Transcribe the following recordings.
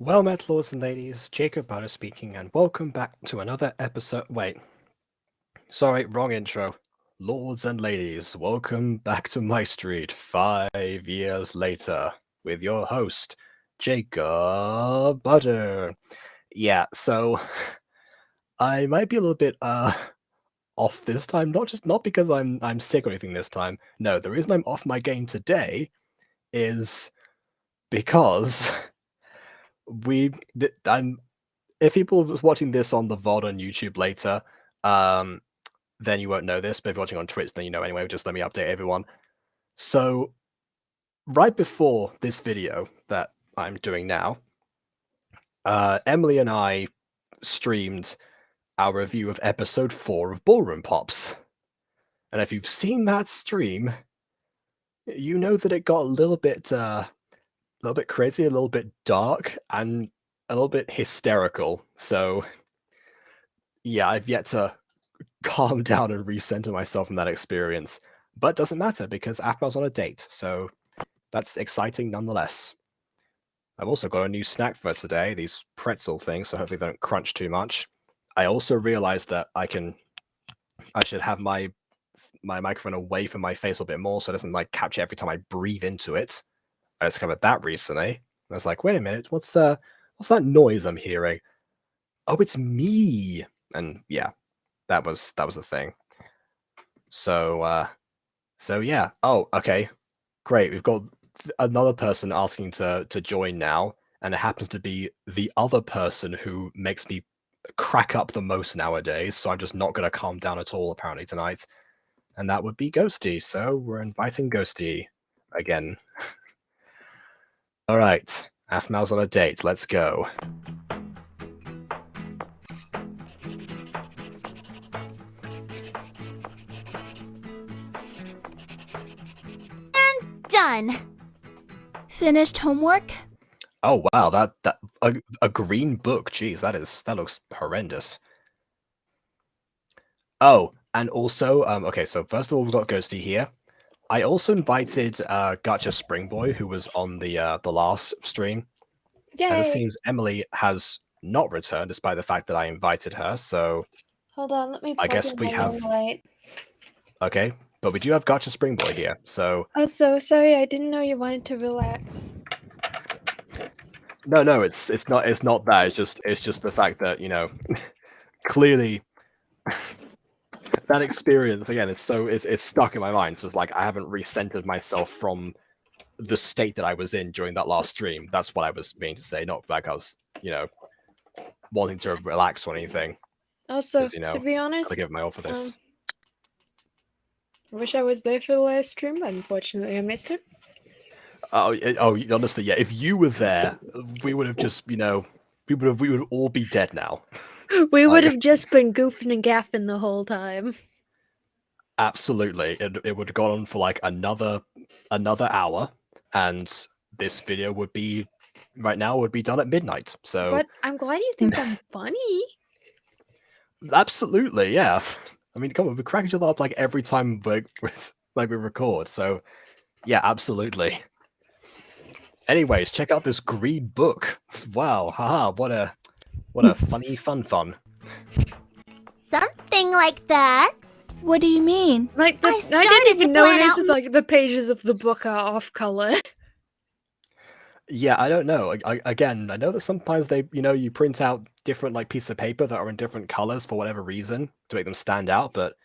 Well met, lords and ladies, Jacob Butter speaking, and welcome back to another episode. Wait, sorry, wrong intro. Lords and ladies, welcome back to MyStreet 5 years later with your host, Jacob Butter. Yeah, so I might be a little bit off this time, not because I'm sick or anything this time. No, the reason I'm off my game today is because I'm if people was watching this on the VOD on YouTube later, then you won't know this. But if you're watching on Twitch, then you know anyway. Just let me update everyone. So, right before this video that I'm doing now, Emily and I streamed our review of episode 4 of Ballroom Pops. And if you've seen that stream, you know that it got a little bit crazy, a little bit dark, and a little bit hysterical. So, yeah, I've yet to calm down and recenter myself from that experience. But it doesn't matter because Aphmau's on a date, so that's exciting nonetheless. I've also got a new snack for today, these pretzel things, so hopefully they don't crunch too much. I also realized that I should have my microphone away from my face a bit more so it doesn't like capture every time I breathe into it. I discovered that recently. I was like, wait a minute, what's that noise I'm hearing? Oh, it's me. And yeah, that was the thing. So yeah. Oh, okay. Great. We've got another person asking to join now, and it happens to be the other person who makes me crack up the most nowadays, so I'm just not going to calm down at all apparently tonight. And that would be Ghosty. So we're inviting Ghosty again. All right. Aphmau's on a date. Let's go. Done. Finished homework? Oh wow, that a green book. Jeez, that looks horrendous. Oh, and also, okay, so first of all, we've got Ghosty here. I also invited Gotcha Springboy, who was on the last stream. Yay! As it seems, Emily has not returned, despite the fact that I invited her. So Hold on, let me. I guess we have. Okay, but we do have Gotcha Springboy here. So. Oh, so sorry. I didn't know you wanted to relax. No, it's not that. It's just the fact that clearly. That experience again, it's stuck in my mind. So it's like I haven't recentered myself from the state that I was in during that last stream. That's what I was meaning to say, not like I was, wanting to relax or anything. Also, to be honest, I give my all for this. I wish I was there for the last stream, but unfortunately I missed it. Oh, honestly, yeah. If you were there, we would have just, we would all be dead now. We would have just been goofing and gaffing the whole time. Absolutely, it would have gone on for like another hour, and this video would be done at midnight. So, but I'm glad you think I'm funny. Absolutely, yeah. I mean, come on, we crack each other up like every time we record. So, yeah, absolutely. Anyways, check out this green book. Wow, haha, what a funny fun. Something like that. What do you mean? Like I didn't even notice like the pages of the book are off color. Yeah, I don't know. Again, I know that sometimes they, you print out different like pieces of paper that are in different colors for whatever reason to make them stand out, but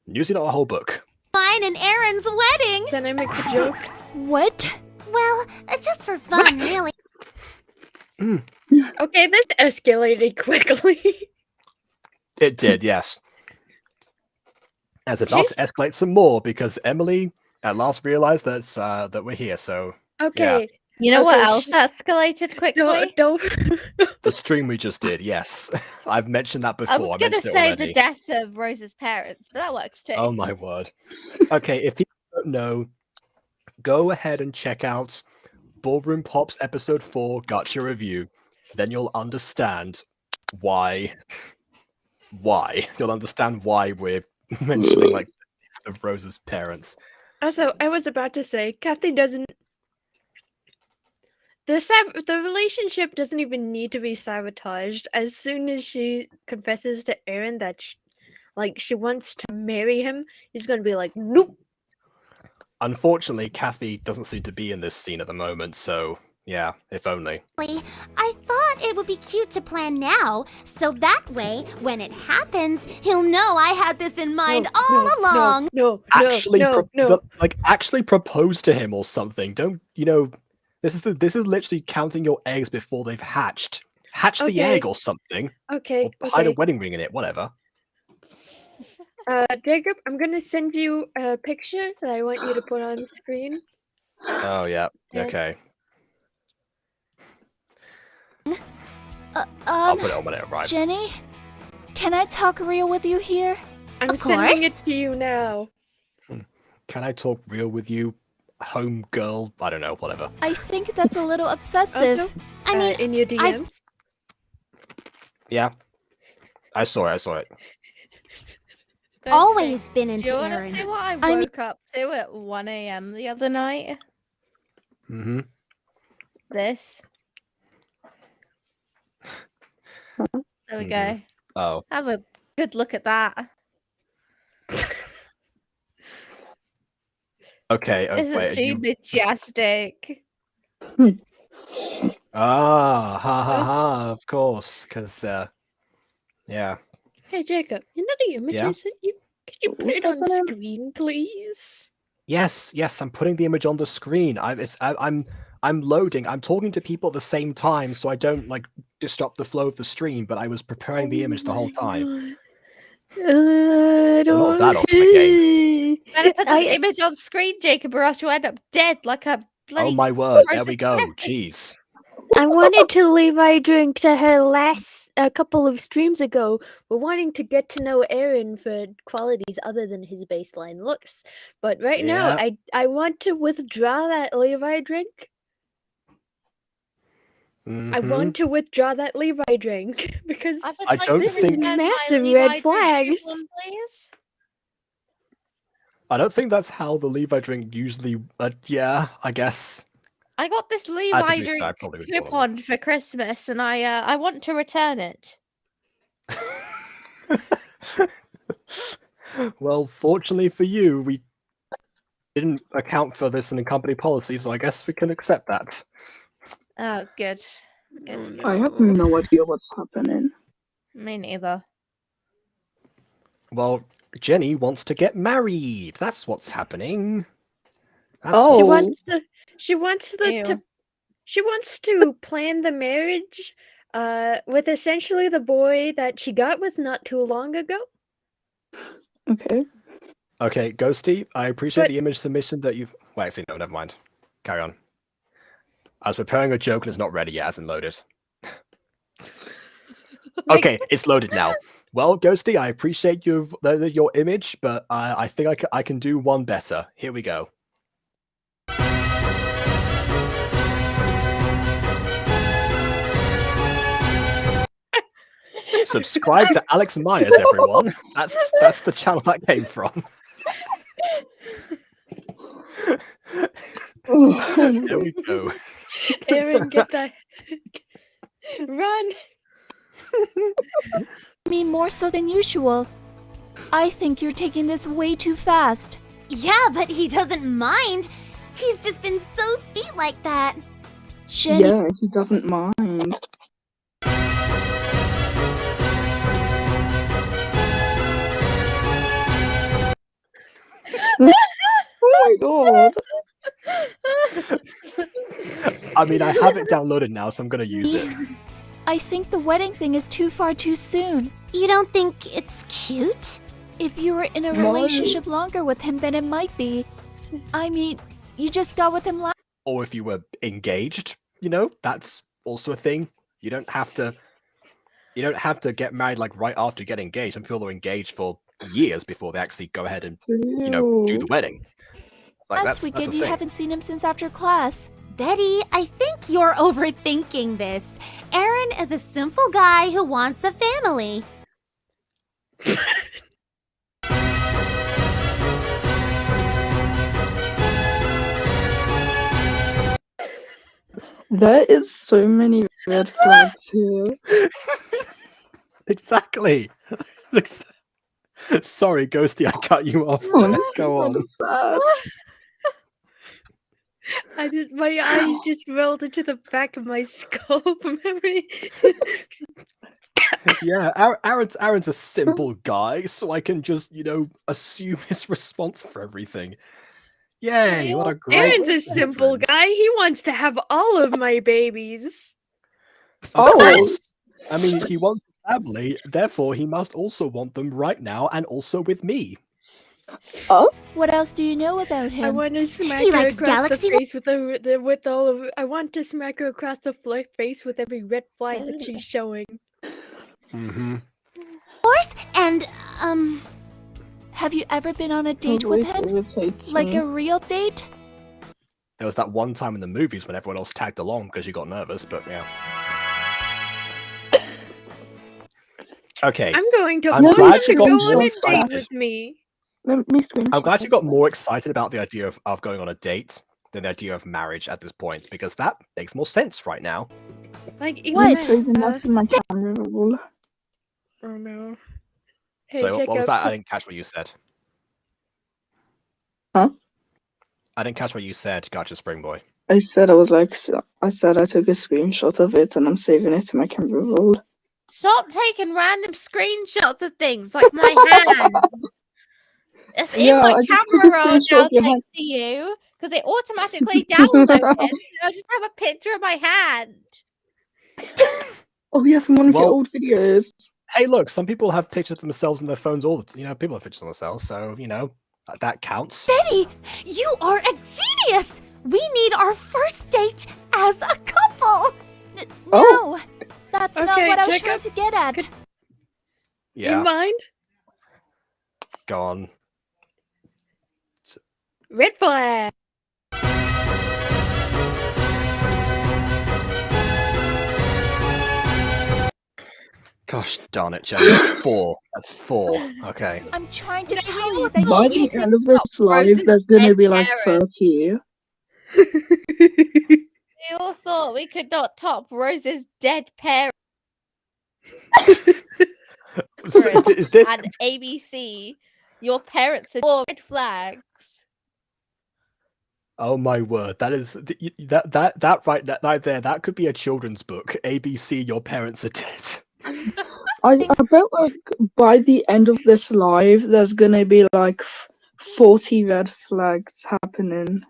usually not a whole book. Mine and Aaron's wedding. Can I make the joke? What? Well, just for fun, really. Okay, this escalated quickly. It did, yes. As about to escalate some more because Emily at last realized that we're here. So okay. Yeah. You know what else escalated quickly? Don't. The stream we just did, yes. I've mentioned that before. I was going to say the death of Rose's parents, but that works too. Oh my word. Okay, if people don't know, go ahead and check out Ballroom Pops episode 4 Gotcha Review. Then you'll understand why. You'll understand why we're mentioning like the death of Rose's parents. Also, I was about to say, Kathy doesn't. The relationship doesn't even need to be sabotaged. As soon as she confesses to Aaron that she wants to marry him, he's gonna be like, nope. Unfortunately, Kathy doesn't seem to be in this scene at the moment, so yeah, if only. I thought it would be cute to plan now, so that way, when it happens, he'll know I had this in mind all along. Actually propose to him or something. Don't this is literally counting your eggs before they've hatched. Hatch the egg or something. Okay. Or hide a wedding ring in it, whatever. Jacob, I'm gonna send you a picture that I want you to put on the screen. Oh yeah. Okay. I'll put it on when it arrives. Jenny, can I talk real with you here? I'm sending it to you now. Can I talk real with you, home girl? I don't know, whatever. I think that's a little obsessive. Also, I mean, in your DMs. Yeah. I saw it. Always been Do into you want to Aaron. see what I woke up to at 1 a.m. the other night? Mm-hmm. This. There we go. Oh. Have a good look at that. Okay. Isn't she majestic? Ah, ha, of course, because, yeah. Hey Jacob, you know the image I sent you? Could you put it on screen, please? Yes, I'm putting the image on the screen. I'm loading. I'm talking to people at the same time, so I don't disrupt the flow of the stream. But I was preparing the image the whole time. I don't. Not that often a game. Better put the image on screen, Jacob, or else you'll end up dead like a bloody. Oh my word! There we go. Jeez. I wanted to Levi drink to her a couple of streams ago. We're wanting to get to know Aaron for qualities other than his baseline looks. But right now, I want to withdraw that Levi drink. I want to withdraw that Levi drink because I don't think massive red flags. I don't think that's how the Levi drink usually. Yeah, I guess. I got this Levi drink coupon for Christmas, and I want to return it. Well, fortunately for you, we didn't account for this in company policy, so I guess we can accept that. Oh, good. Good. I have no idea what's happening. Me neither. Well, Jenny wants to get married. That's what's happening. She wants to plan the marriage with essentially the boy that she got with not too long ago. Okay. Okay, Ghosty, I appreciate the image submission that you've... Wait, actually, no, never mind. Carry on. I was preparing a joke and it's not ready yet, hasn't loaded. Okay, it's loaded now. Well, Ghosty, I appreciate your image, but I think I can do one better. Here we go. Subscribe to Alex Myers, everyone. That's the channel that came from. There we go. Aaron, get that. Run. Me more so than usual. I think you're taking this way too fast. Yeah, but he doesn't mind. He's just been so sweet like that. Jenny. Yeah, he doesn't mind. Oh my god. I mean, I have it downloaded now, so I'm gonna use it. I think the wedding thing is too far too soon. You don't think it's cute? If you were in a relationship longer with him, then it might be. I mean, you just got with him last. Or if you were engaged, that's also a thing. You don't have to get married right after you get engaged. Some people are engaged for years before they actually go ahead and do the wedding. Last weekend, you haven't seen him since after class. Betty, I think you're overthinking this. Aaron is a simple guy who wants a family. There is so many red flags here. Exactly. Sorry, Ghosty, I cut you off there. Go on. My eyes just rolled into the back of my skull from memory. Yeah, Aaron's a simple guy, so I can just, assume his response for everything. Yay, what a great Aaron's a simple guy. He wants to have all of my babies. Of course. I mean, he wants a family, therefore he must also want them right now and also with me. Oh? What else do you know about him? I want to smack He her likes across Galaxy the face with all of. I want to smack her across the face with every red flag that she's showing. Mm-hmm. And, Have you ever been on a date with him? Like a real date? There was that one time in the movies when everyone else tagged along because you got nervous, but yeah. Okay. I'm going to I'm force glad him you to got go more on a date excited. with me. I'm glad you got more excited about the idea of going on a date than the idea of marriage at this point, because that makes more sense right now. Like, What? My camera roll. Oh no. Hey, So what was Jacob, that? I didn't catch what you said. Huh? I didn't catch what you said, Gotcha Spring Boy. I said I took a screenshot of it and I'm saving it to my camera roll. Stop taking random screenshots of things like my hand. It's in my camera roll now, thanks to you, because it automatically downloaded. I'll just have a picture of my hand. Oh, yeah, from one of your old videos. Hey, look, some people have pictures of themselves on their phones all the time. People have pictures of themselves, so, that counts. Betty, you are a genius! We need our first date as a couple! No, that's not Okay, what I was Jacob, trying to get at. Yeah. you mind? Go on. Red flag. Gosh darn it, Jenny. That's 4. That's 4. Okay. I'm trying to tell you that By you the should end of this live, there's gonna be like 30. We all thought we could not top Rose's dead parents. Is this And ABC, your parents are 4 red flags. Oh my word! That is that right there. That could be a children's book. ABC, your parents are dead. I bet like by the end of this live, there's gonna be like 40 red flags happening.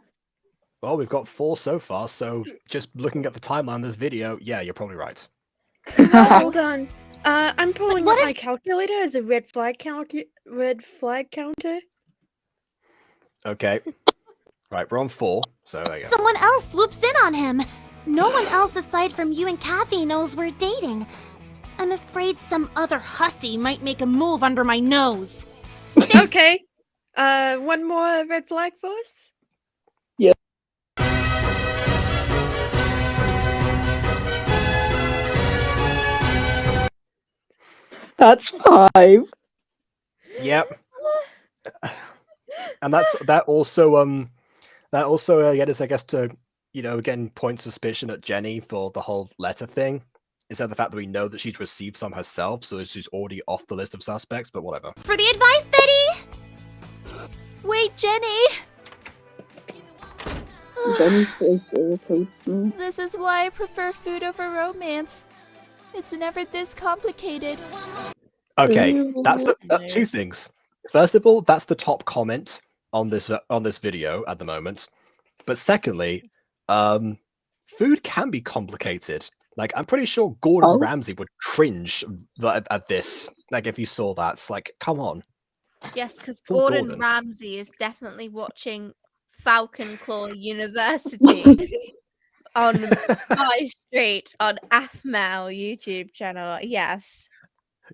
Well, we've got 4 so far, so just looking at the timeline of this video, yeah, you're probably right. Hold on. I'm pulling What up if- my calculator as a red flag counter. Okay. Right, we're on 4, so there you go. Someone else swoops in on him. No one else aside from you and Kathy knows we're dating. I'm afraid some other hussy might make a move under my nose. Okay. One more red flag for us? Yeah. That's 5. Yep. And that also again, I guess, to again point suspicion at Jenny for the whole letter thing. Instead of the fact that we know that she's received some herself, so she's already off the list of suspects, but whatever. For the advice, Betty! Wait, Jenny! Jenny's face irritates me. This is why I prefer food over romance. It's never this complicated. Okay, that's 2 things. First of all, that's the top comment on this video at the moment. But secondly, food can be complicated. Like, I'm pretty sure Gordon Ramsay would cringe at this. Like, if he saw that, it's like, come on. Yes, because Gordon. Gordon Ramsay is definitely watching Falcon Claw University on MyStreet on Aphmau YouTube channel. Yes.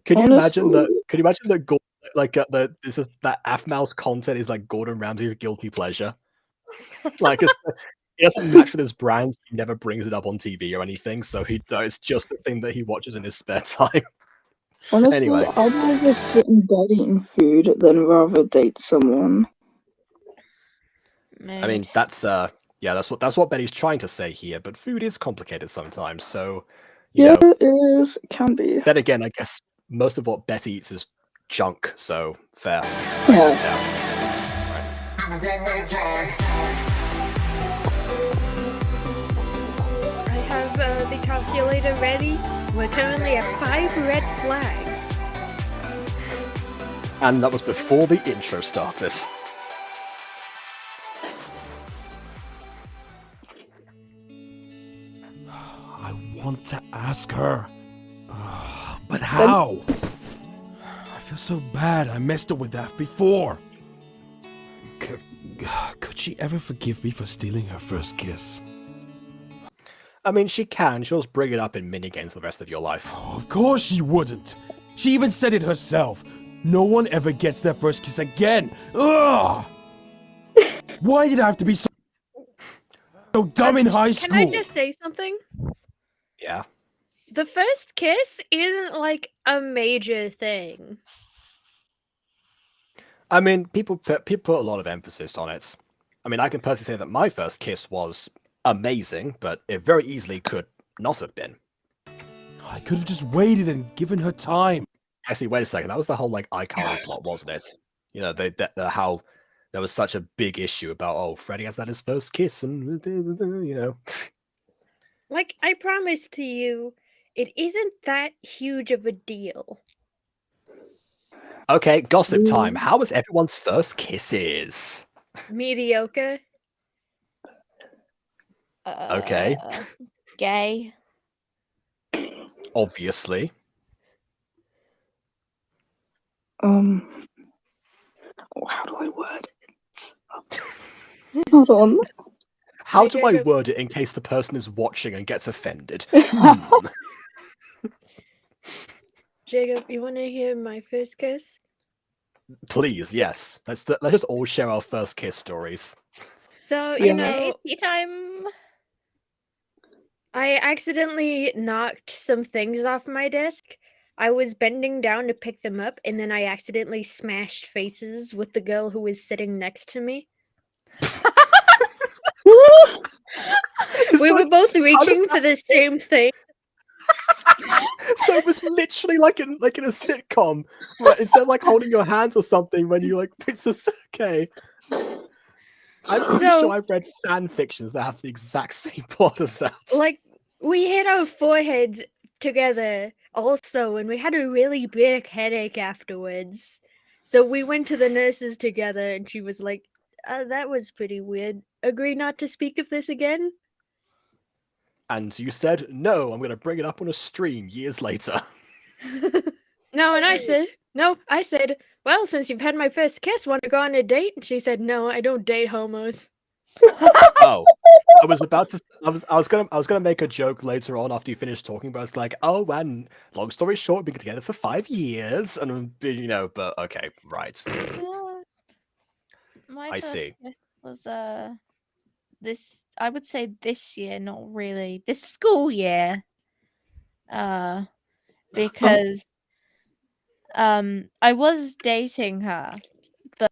Could you imagine that? Could you imagine that? That Aphmau's content is like Gordon Ramsay's guilty pleasure. Like, he doesn't match with his brand. He never brings it up on TV or anything. So it's just the thing that he watches in his spare time. Honestly, Anyway, I'd rather sit in bed eating food than rather date someone. I mean, that's Yeah, that's what Betty's trying to say here, but food is complicated sometimes, so yeah, it is. It can be. Then again, I guess most of what Betty eats is junk, so fair. Yeah. I have the calculator ready. We're currently at 5 red flags. And that was before the intro started. I want to ask her. But how? I feel so bad I messed up with that before. Could she ever forgive me for stealing her first kiss? I mean, she can. She'll just bring it up in minigames the rest of your life. Oh, of course she wouldn't. She even said it herself. No one ever gets their first kiss again. Ugh! Why did I have to be so dumb in high school? Can I just say something? Yeah. The first kiss isn't like a major thing. I mean, people put a lot of emphasis on it. I mean, I can personally say that my first kiss was amazing, but it very easily could not have been. I could have just waited and given her time. Actually, wait a second. That was the whole like iCarly plot, wasn't it? You know, how there was such a big issue about Freddy has had his first kiss, and you know. Like, I promise to you, it isn't that huge of a deal. Okay, gossip time. How was everyone's first kisses? Mediocre. Okay. Gay. Obviously. How do I word it? Hold on. How do I word it in case the person is watching and gets offended? Jacob, you want to hear my first kiss? Please, yes. Let's just all share our first kiss stories. So, Yeah. you know, Tea time. I accidentally knocked some things off my desk. I was bending down to pick them up, and then I accidentally smashed faces with the girl who was sitting next to me. We were both reaching for the same thing. So it was literally like in a sitcom, right? Instead of like holding your hands or something when you like it's just okay. I'm pretty sure I've read fan fictions that have the exact same plot as that. Like, we hit our foreheads together also, and we had a really big headache afterwards. So we went to the nurses together, and she was like, that was pretty weird. Agree not to speak of this again? And you said, no, I'm going to bring it up on a stream years later. No, and I said, well, since you've had my first kiss, want to go on a date? And she said, no, I don't date homos. Oh, I was gonna make a joke later on after you finished talking, but I was like, oh, and long story short, we've been together for 5 years, and you know, but okay, right. My I first see. kiss was this, I would say this year, not really this school year, because I was dating her, but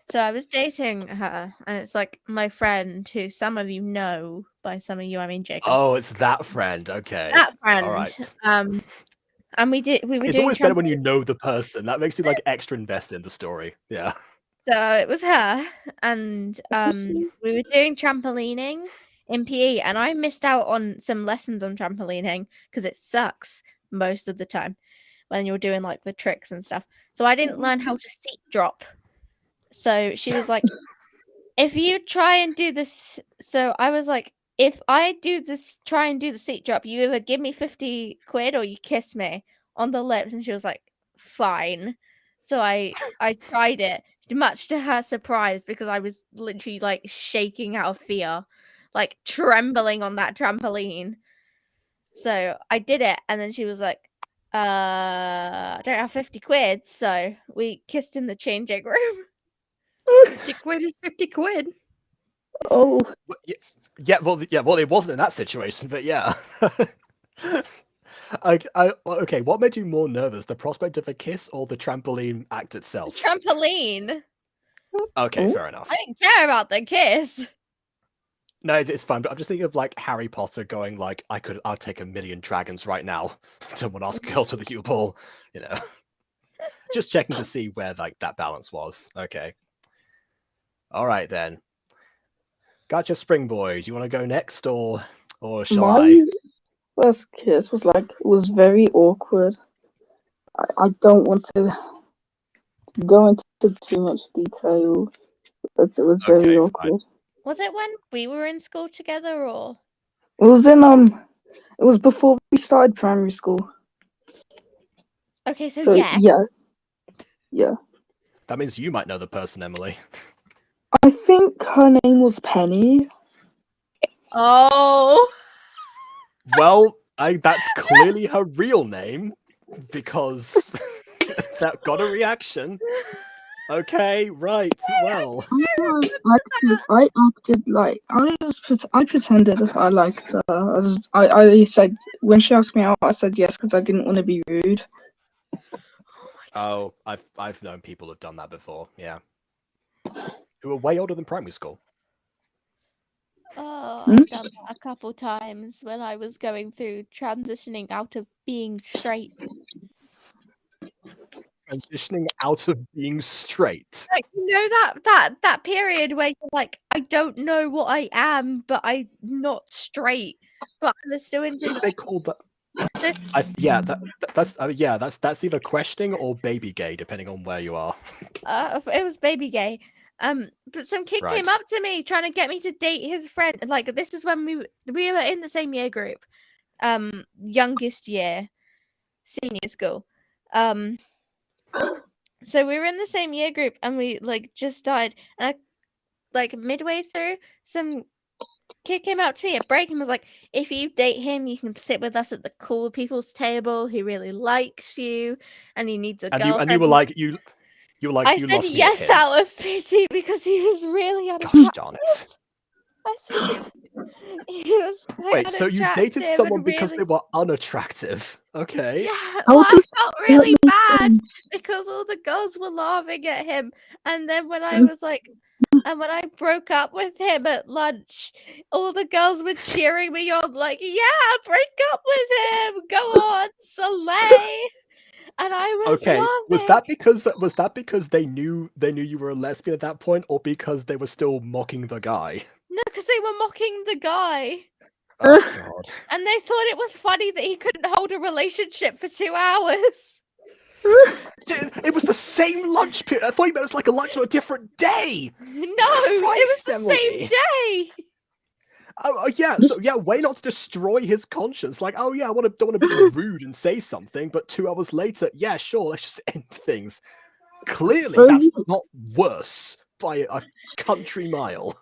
so I was dating her, and it's like my friend who some of you know. By some of you, I mean Jacob. Oh, it's that friend. Okay, that friend. All right. And we were It's doing always better when you know the person. That makes you like extra invested in the story. Yeah. So it was her, and we were doing trampolining in PE, and I missed out on some lessons on trampolining because it sucks most of the time when you're doing like the tricks and stuff. So I didn't learn how to seat drop. So she was like, if you try and do this, so I was like, if I do this, try and do the seat drop, you either give me 50 quid or you kiss me on the lips. And she was like, fine. So I tried it, much to her surprise, because I was literally like shaking out of fear, like trembling on that trampoline. So I did it, and then she was like, I don't have 50 quid. So we kissed in the changing room. 50 quid is 50 quid. Oh. Well, it wasn't in that situation, but yeah. Okay, what made you more nervous, the prospect of a kiss or the trampoline act itself? The trampoline. Okay, fair enough. I didn't care about the kiss. No, it's fun, but I'm just thinking of like Harry Potter going like, I'll take 1,000,000 dragons right now. Someone asked girl to the cue ball, you know. Just checking to see where like that balance was. Okay. All right then. Gotcha, Spring Boy. Do you want to go next, or shall I? My first kiss was very awkward. I don't want to go into too much detail, but it was very awkward. Was it when we were in school together, or? It was it was before we started primary school. Okay, so yeah. Yeah. That means you might know the person, Emily. I think her name was Penny. Oh. Well, that's clearly her real name, because that got a reaction. Okay, right. Well, I acted like I pretended I liked her. I said when she asked me out, I said yes because I didn't want to be rude. Oh, I've known people who've done that before. Yeah, who are way older than primary school. Oh, I've done that a couple times when I was going through transitioning out of being straight. Transitioning out of being straight. Like, you know that period where you're like, I don't know what I am, but I'm not straight, but I'm still into. They call that. That's either questioning or baby gay, depending on where you are. It was baby gay. But some kid came up to me trying to get me to date his friend. Like, this is when we were in the same year group, youngest year, senior school. So we were in the same year group, and we like just started, and like midway through, some kid came up to me at break and was like, if you date him, you can sit with us at the cool people's table. He really likes you, and he needs a girlfriend. And you were like, I said yes out of pity because he was really unattractive. Gosh darn it. I said he was Wait, so you dated someone because they were unattractive? Okay. Yeah, well, I felt really bad because all the girls were laughing at him, and then when I was like, and when I broke up with him at lunch, all the girls were cheering me on, like, yeah, break up with him, go on, Soleil. And I was laughing. Was that because they knew you were a lesbian at that point, or because they were still mocking the guy? No, because they were mocking the guy. Oh god. And they thought it was funny that he couldn't hold a relationship for 2 hours. It was the same lunch period. I thought it was like a lunch on a different day. No, it was the same day. Oh yeah, so yeah, way not to destroy his conscience. Like, oh yeah, don't want to be rude and say something, but 2 hours later, yeah, sure, let's just end things. Clearly, that's not worse by a country mile.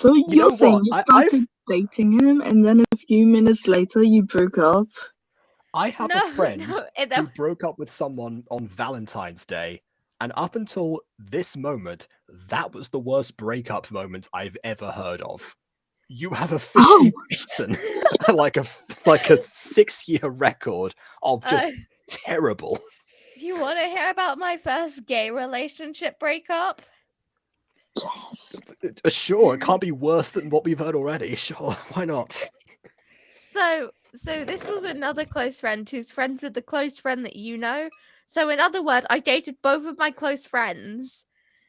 So you're saying you started dating him, and then a few minutes later you broke up? I have a friend who broke up with someone on Valentine's Day, and up until this moment, that was the worst breakup moment I've ever heard of. You have officially beaten like a 6-year record of just terrible. You want to hear about my first gay relationship breakup? Yes. Sure, it can't be worse than what we've heard already. Sure, why not? So this was another close friend who's friends with the close friend that you know. So in other words, I dated both of my close friends.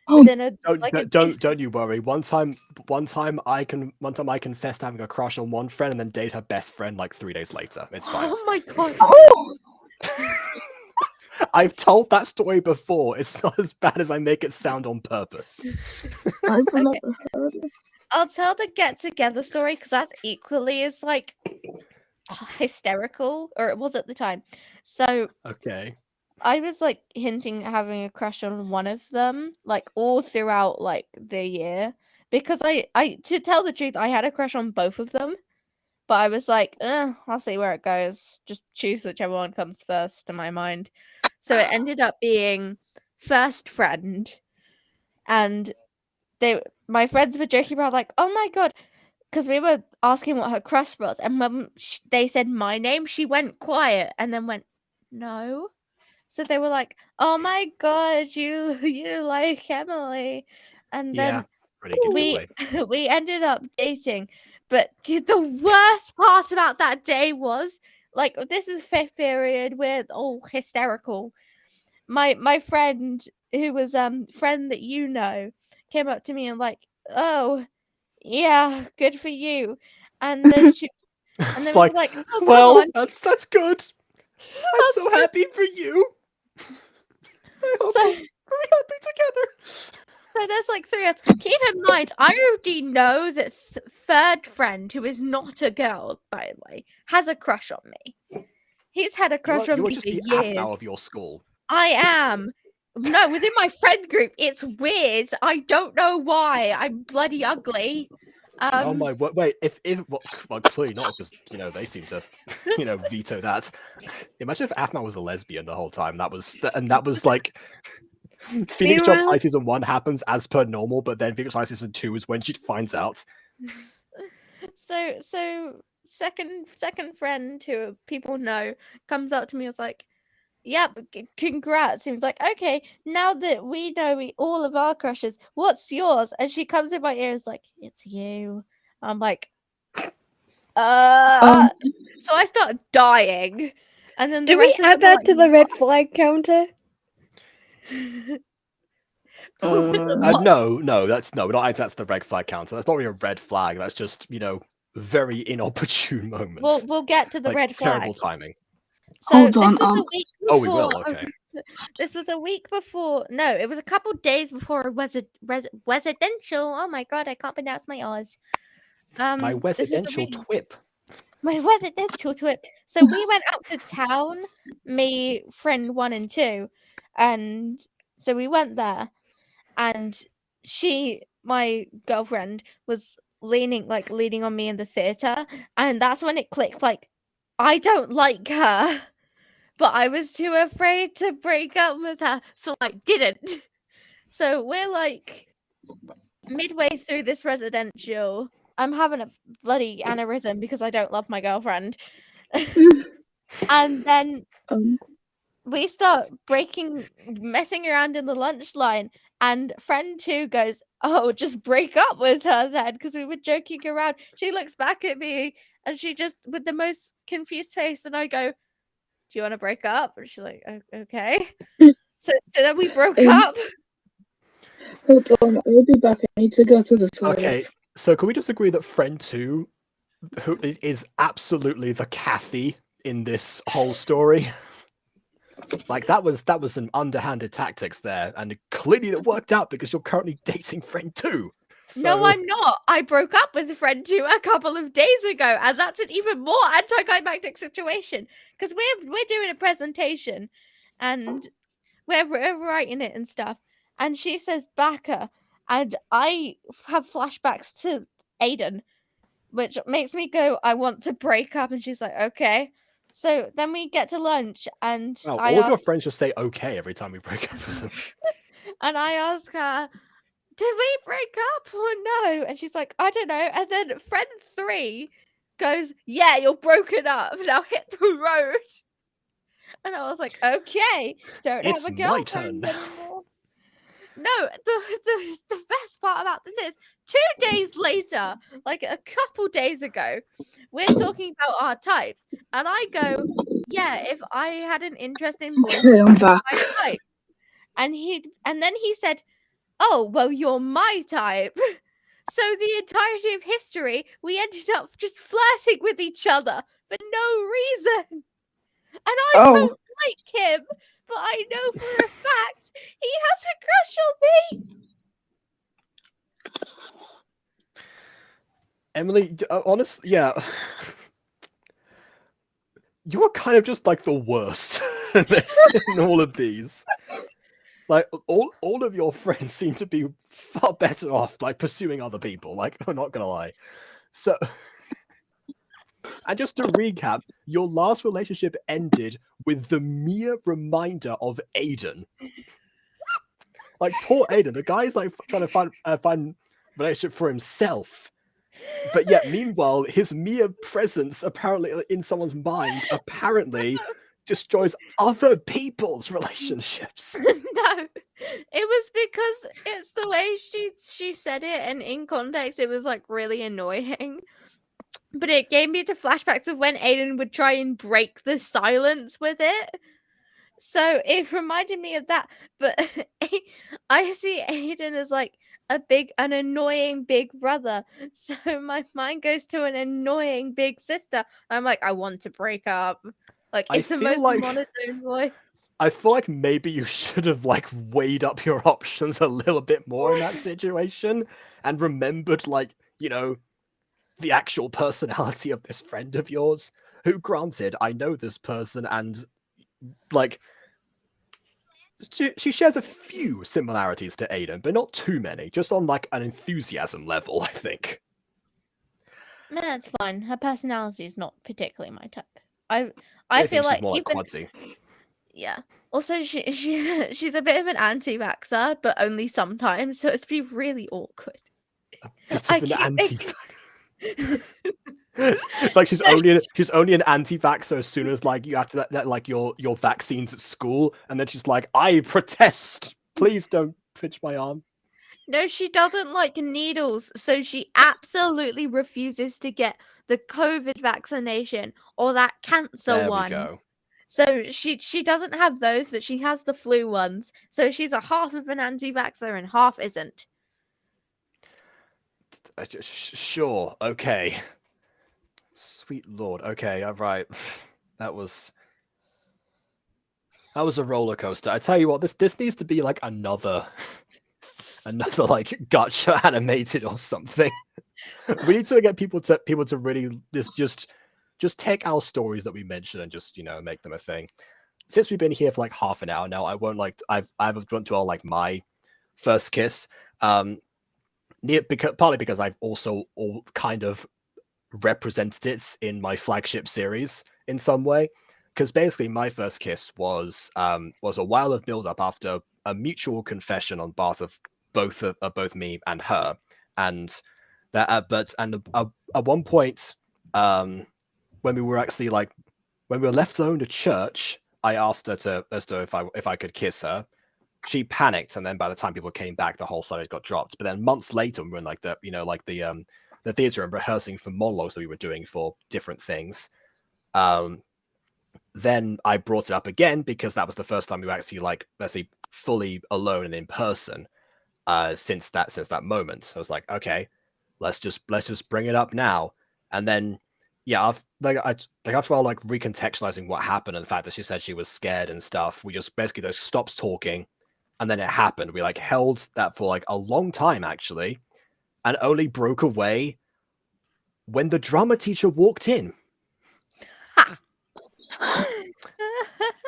Don't you worry. One time I confessed to having a crush on one friend and then date her best friend like 3 days later. It's fine. Oh my god. I've told that story before. It's not as bad as I make it sound on purpose. I've never heard it. I'll tell the get together story because that's equally as like hysterical, or it was at the time. So okay. I was like hinting at having a crush on one of them, like all throughout like the year, because I to tell the truth, I had a crush on both of them, but I was like, I'll see where it goes. Just choose whichever one comes first in my mind. So it ended up being first friend, and my friends were joking about like, oh my god, because we were asking what her crush was, and when they said my name, she went quiet and then went, no. So they were like, oh my god, you like Emily. And then pretty giveaway. We ended up dating, but the worst part about that day was, like, this is 5th period, we're all hysterical. My friend, who was friend that you know, came up to me and like, oh yeah, good for you. And then It's we like, were like, oh, come well, on. that's good. I'm That's so good. happy for you. I hope So we're very happy together. So there's like 3 of us. Keep in mind, I already know that third friend, who is not a girl, by the way, has a crush on me. He's had a crush on You're me just for the years. Aphmau of your school. I am. No, within my friend group, it's weird. I don't know why. I'm bloody ugly. Oh my word! Wait, well, clearly not, because they seem to veto that. Imagine if Aphmau was a lesbian the whole time. That was like Phoenix Jump High Season 1 happens as per normal, but then Phoenix High Season 2 is when she finds out. So second friend who people know comes up to me and was like, yep, congrats. He was like, okay, now that we know all of our crushes, what's yours? And she comes in my ear and is like, it's you. I'm like, so I start dying. And then do we add that to the red flag counter? No, we're not adding that to the red flag counter. That's not really a red flag. That's just very inopportune moments. We'll get to the red flag. Terrible timing. So Hold on, this was a week before. Oh, we will. Okay. This was a week before. No, it was a couple days before residential. Oh my god, I can't pronounce my R's. My residential twip. My residential twip. So we went up to town, me, friend 1 and 2, and so we went there, and my girlfriend, was leaning on me in the theater, and that's when it clicked. Like, I don't like her, but I was too afraid to break up with her, so I didn't. So we're like midway through this residential. I'm having a bloody aneurysm because I don't love my girlfriend. And then we start messing around in the lunch line, and friend 2 goes, oh, just break up with her then, because we were joking around. She looks back at me, and she just, with the most confused face, and I go, do you want to break up? And she's like, okay. So then we broke up. Hold on, I'll be back. I need to go to the toilet. Okay, so can we just agree that friend 2, who is absolutely the Kathy in this whole story, like that was some underhanded tactics there, and clearly it worked out because you're currently dating friend 2. So... No, I'm not. I broke up with friend 2 a couple of days ago, and that's an even more anticlimactic situation because we're doing a presentation, and we're writing it and stuff, and she says Baka, and I have flashbacks to Aiden, which makes me go, I want to break up, and she's like, okay. So then we get to lunch, and all of your friends just say okay every time we break up with them. And I ask her, did we break up or no? And she's like, I don't know. And then friend 3 goes, yeah, you're broken up. Now hit the road. And I was like, okay, don't have a girlfriend anymore. No, the best part about this is 2 days later, like a couple days ago, we're talking about our types, and I go, yeah, if I had an interest in boys, I'm back. my type. And then he said, oh, well, you're my type. So the entirety of history, we ended up just flirting with each other for no reason. And I don't like him, but I know for a fact he has a crush on me. Emily, honestly, yeah. You are kind of just like the worst in all of these. Like, all of your friends seem to be far better off, like, pursuing other people. Like, I'm not gonna lie. So, and just to recap, your last relationship ended with the mere reminder of Aiden. Like, poor Aiden. The guy's like trying to find relationship for himself. But yet, meanwhile, his mere presence apparently in someone's mind apparently destroys other people's relationships. No, it was because it's the way she said it, and in context, it was like really annoying. But it gave me the flashbacks of when Aiden would try and break the silence with it. So it reminded me of that. But I see Aiden as like an annoying big brother. So my mind goes to an annoying big sister. I'm like, I want to break up. Like in the most monotone voice. I feel like maybe you should have like weighed up your options a little bit more in that situation and remembered, like, you know, the actual personality of this friend of yours, who, granted, I know this person, and like she shares a few similarities to Aiden, but not too many, just on like an enthusiasm level, I think. Man, that's fine. Her personality is not particularly my type. I feel she's like more even Quadsy. Yeah. Also, she's a bit of an anti-vaxxer, but only sometimes, so it's be really awkward. A bit of an anti-vaxxer. Like she's only an anti-vaxxer as soon as like you have to that like your vaccines at school, and then she's like, I protest. Please don't pinch my arm. No, she doesn't like needles, so she absolutely refuses to get the COVID vaccination or that cancer one. There we go. So she doesn't have those, but she has the flu ones. So she's a half of an anti-vaxxer and half isn't. Sure, okay. Sweet Lord. Okay, alright. That was a roller coaster. I tell you what, this needs to be like another like gacha animated or something. We need to get people to really just take our stories that we mentioned and just, you know, make them a thing. Since we've been here for like half an hour now, I won't like I've gone to like my first kiss. Partly because I've also all kind of represented it in my flagship series in some way. Because basically my first kiss was a while of build up after a mutual confession on part of both me and her, and that at one point when we were actually like when we were left alone at church, I asked her if I could kiss her. She panicked, and then by the time people came back, the whole subject got dropped. But then months later, when we were in like the theater and rehearsing for monologues that we were doing for different things, then I brought it up again because that was the first time we were actually like fully alone and in person since that moment. So I was like, okay, let's just bring it up now. And then yeah, after all, like recontextualizing what happened and the fact that she said she was scared and stuff, we just basically stopped talking. And then it happened. We like held that for like a long time actually, and only broke away when the drama teacher walked in.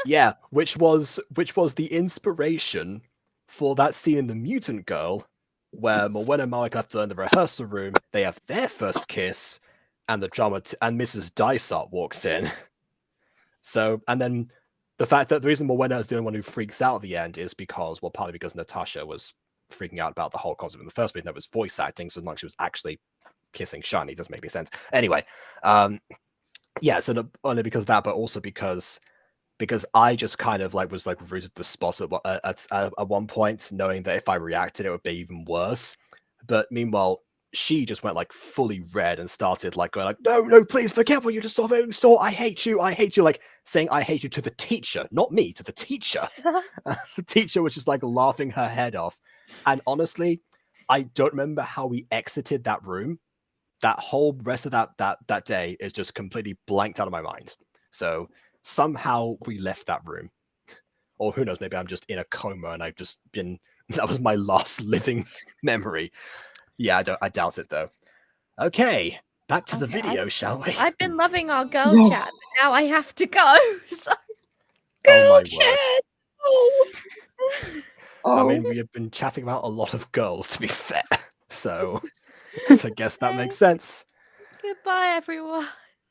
Yeah, which was the inspiration for that scene in The Mutant Girl, where Morwen and Malik have to learn the rehearsal room. They have their first kiss, and the drama and Mrs. Dysart walks in. So, and then the fact that the reason Morwen is the only one who freaks out at the end is because, well, partly because Natasha was freaking out about the whole concept in the first place, and it was voice acting, so like she was actually kissing Shani. It doesn't make any sense. Anyway, yeah, so only because of that, but also because I just kind of like was like rooted the spot at one point, knowing that if I reacted, it would be even worse. But meanwhile, she just went like fully red and started like going like, no, please forget what you just saw. I hate you, like saying I hate you to the teacher, not me, to the teacher. The teacher was just like laughing her head off. And honestly, I don't remember how we exited that room. That whole rest of that day is just completely blanked out of my mind. So somehow we left that room, or who knows, maybe I'm just in a coma and I've just been, that was my last living memory. Yeah, I doubt it though. Okay, back to the video, shall we? I've been loving our girl chat, but now I have to go. So... Girl chat. I mean, we have been chatting about a lot of girls, to be fair. So I guess that makes sense. Goodbye, everyone.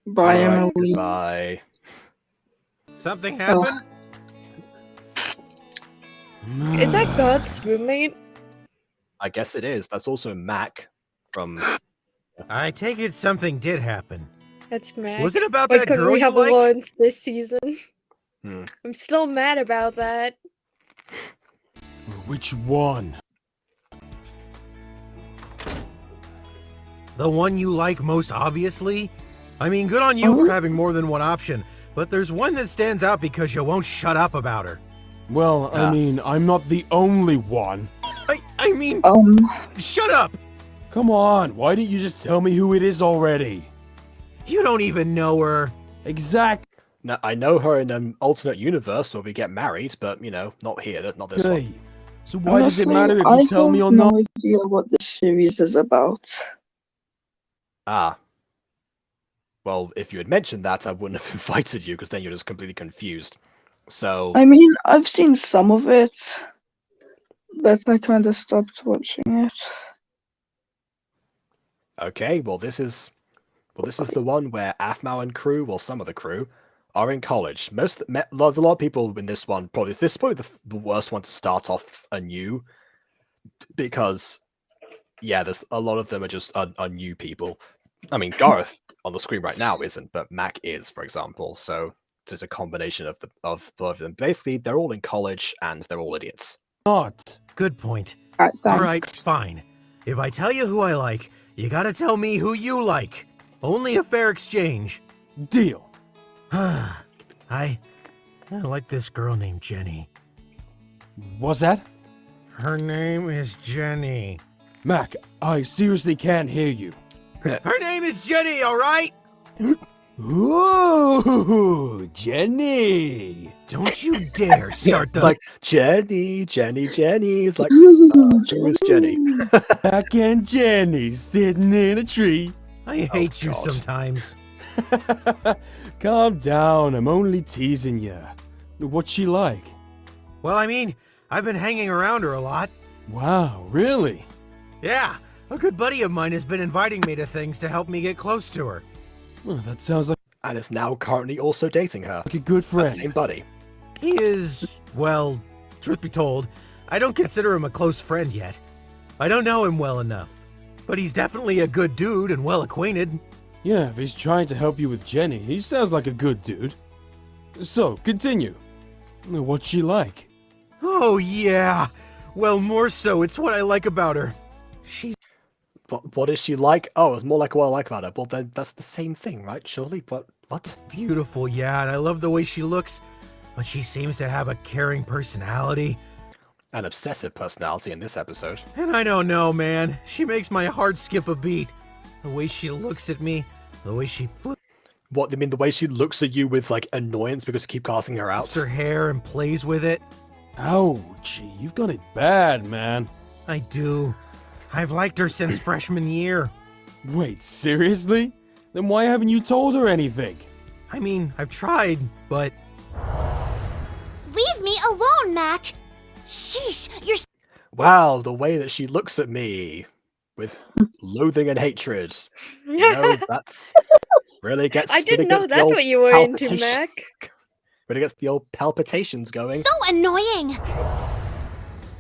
Bye, Emily. Goodbye. Something happened? Is that God's roommate? I guess it is. That's also Mac from... I take it something did happen. That's Mac. Was it about Wait, that girl we you have like? Lawrence this season. I'm still mad about that. Which one? The one you like most obviously? I mean, good on you for having more than one option, but there's one that stands out because you won't shut up about her. Well, I mean, I'm not the only one. I mean, shut up! Come on, why didn't you just tell me who it is already? You don't even know her. Exactly. Now, I know her in an alternate universe where we get married, but, you know, not here, not this one. So why does it matter if I you tell me or have not? no idea what this series is about. Ah. Well, if you had mentioned that, I wouldn't have invited you, because then you're just completely confused. So... I mean, I've seen some of it, but I kind of stopped watching it. Okay, well, this is the one where Aphmau and crew, well, some of the crew, are in college. There's a lot of people in this one. This is probably the worst one to start off anew, because, yeah, there's a lot of them are just are new people. I mean, Gareth on the screen right now isn't, but Mac is, for example. So it's a combination of both of them. Basically, they're all in college and they're all idiots. Not. Good point. All right, fine. If I tell you who I like, you gotta tell me who you like. Only a fair exchange. Deal. I like this girl named Jenny. What's that? Her name is Jenny. Mac, I seriously can't hear you. Her name is Jenny, alright? Ooh, Jenny. Don't you dare start the... Like, Jenny. It's like, who is Jenny? Mac and Jenny sitting in a tree. I hate you sometimes. Calm down, I'm only teasing you. What's she like? Well, I mean, I've been hanging around her a lot. Wow, really? Yeah, a good buddy of mine has been inviting me to things to help me get close to her. Well, that sounds And is now currently also dating her. like a good That friend. same buddy. He is, well, truth be told, I don't consider him a close friend yet. I don't know him well enough, but he's definitely a good dude and well acquainted. Yeah, if he's trying to help you with Jenny, he sounds like a good dude. So, continue. What's she like? Oh, yeah. Well, more so, it's what I like about her. She's... What is she like? Oh, it's more like what I like about her. Well, then that's the same thing, right? Surely? What? beautiful, yeah, and I love the way she looks, but she seems to have a caring personality. An obsessive personality in this episode. And I don't know, man. She makes my heart skip a beat. The way she looks at me, the way she flips What, you mean the way she looks at you with, like, annoyance because you keep casting her out? her hair and plays with it. Ouch, you've got it bad, man. I do. I've liked her since freshman year. Wait, seriously? Then why haven't you told her anything? I mean, I've tried, but... Leave me alone, Mac! Sheesh, you're Wow, the way that she looks at me with loathing and hatred. You know, that's really gets. I didn't really know gets the that's old what you were into, palpitations- Mac. Really gets the old palpitations going. so annoying!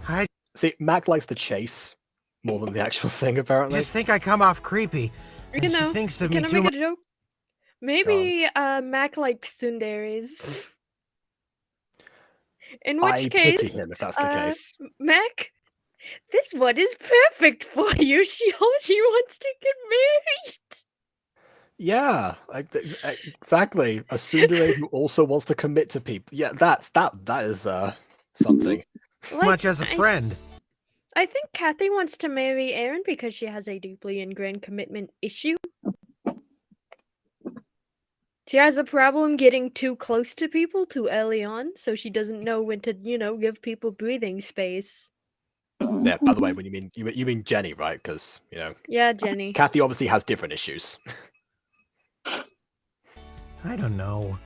I See, Mac likes the chase more than the actual thing, apparently. just think I come off creepy. And You she know, thinks of can me I too make much. a joke? Maybe Mac likes tsunderes. In which I case, pity him if that's the case. Mac, this one is perfect for you. She wants to get married. Yeah, exactly. A tsundere who also wants to commit to people. Yeah, that is something. Much as a friend. I think Kathy wants to marry Aaron because she has a deeply ingrained commitment issue. She has a problem getting too close to people too early on, so she doesn't know when to, give people breathing space. Yeah. By the way, when you mean Jenny, right? Because Yeah, Jenny. Kathy obviously has different issues. I don't know.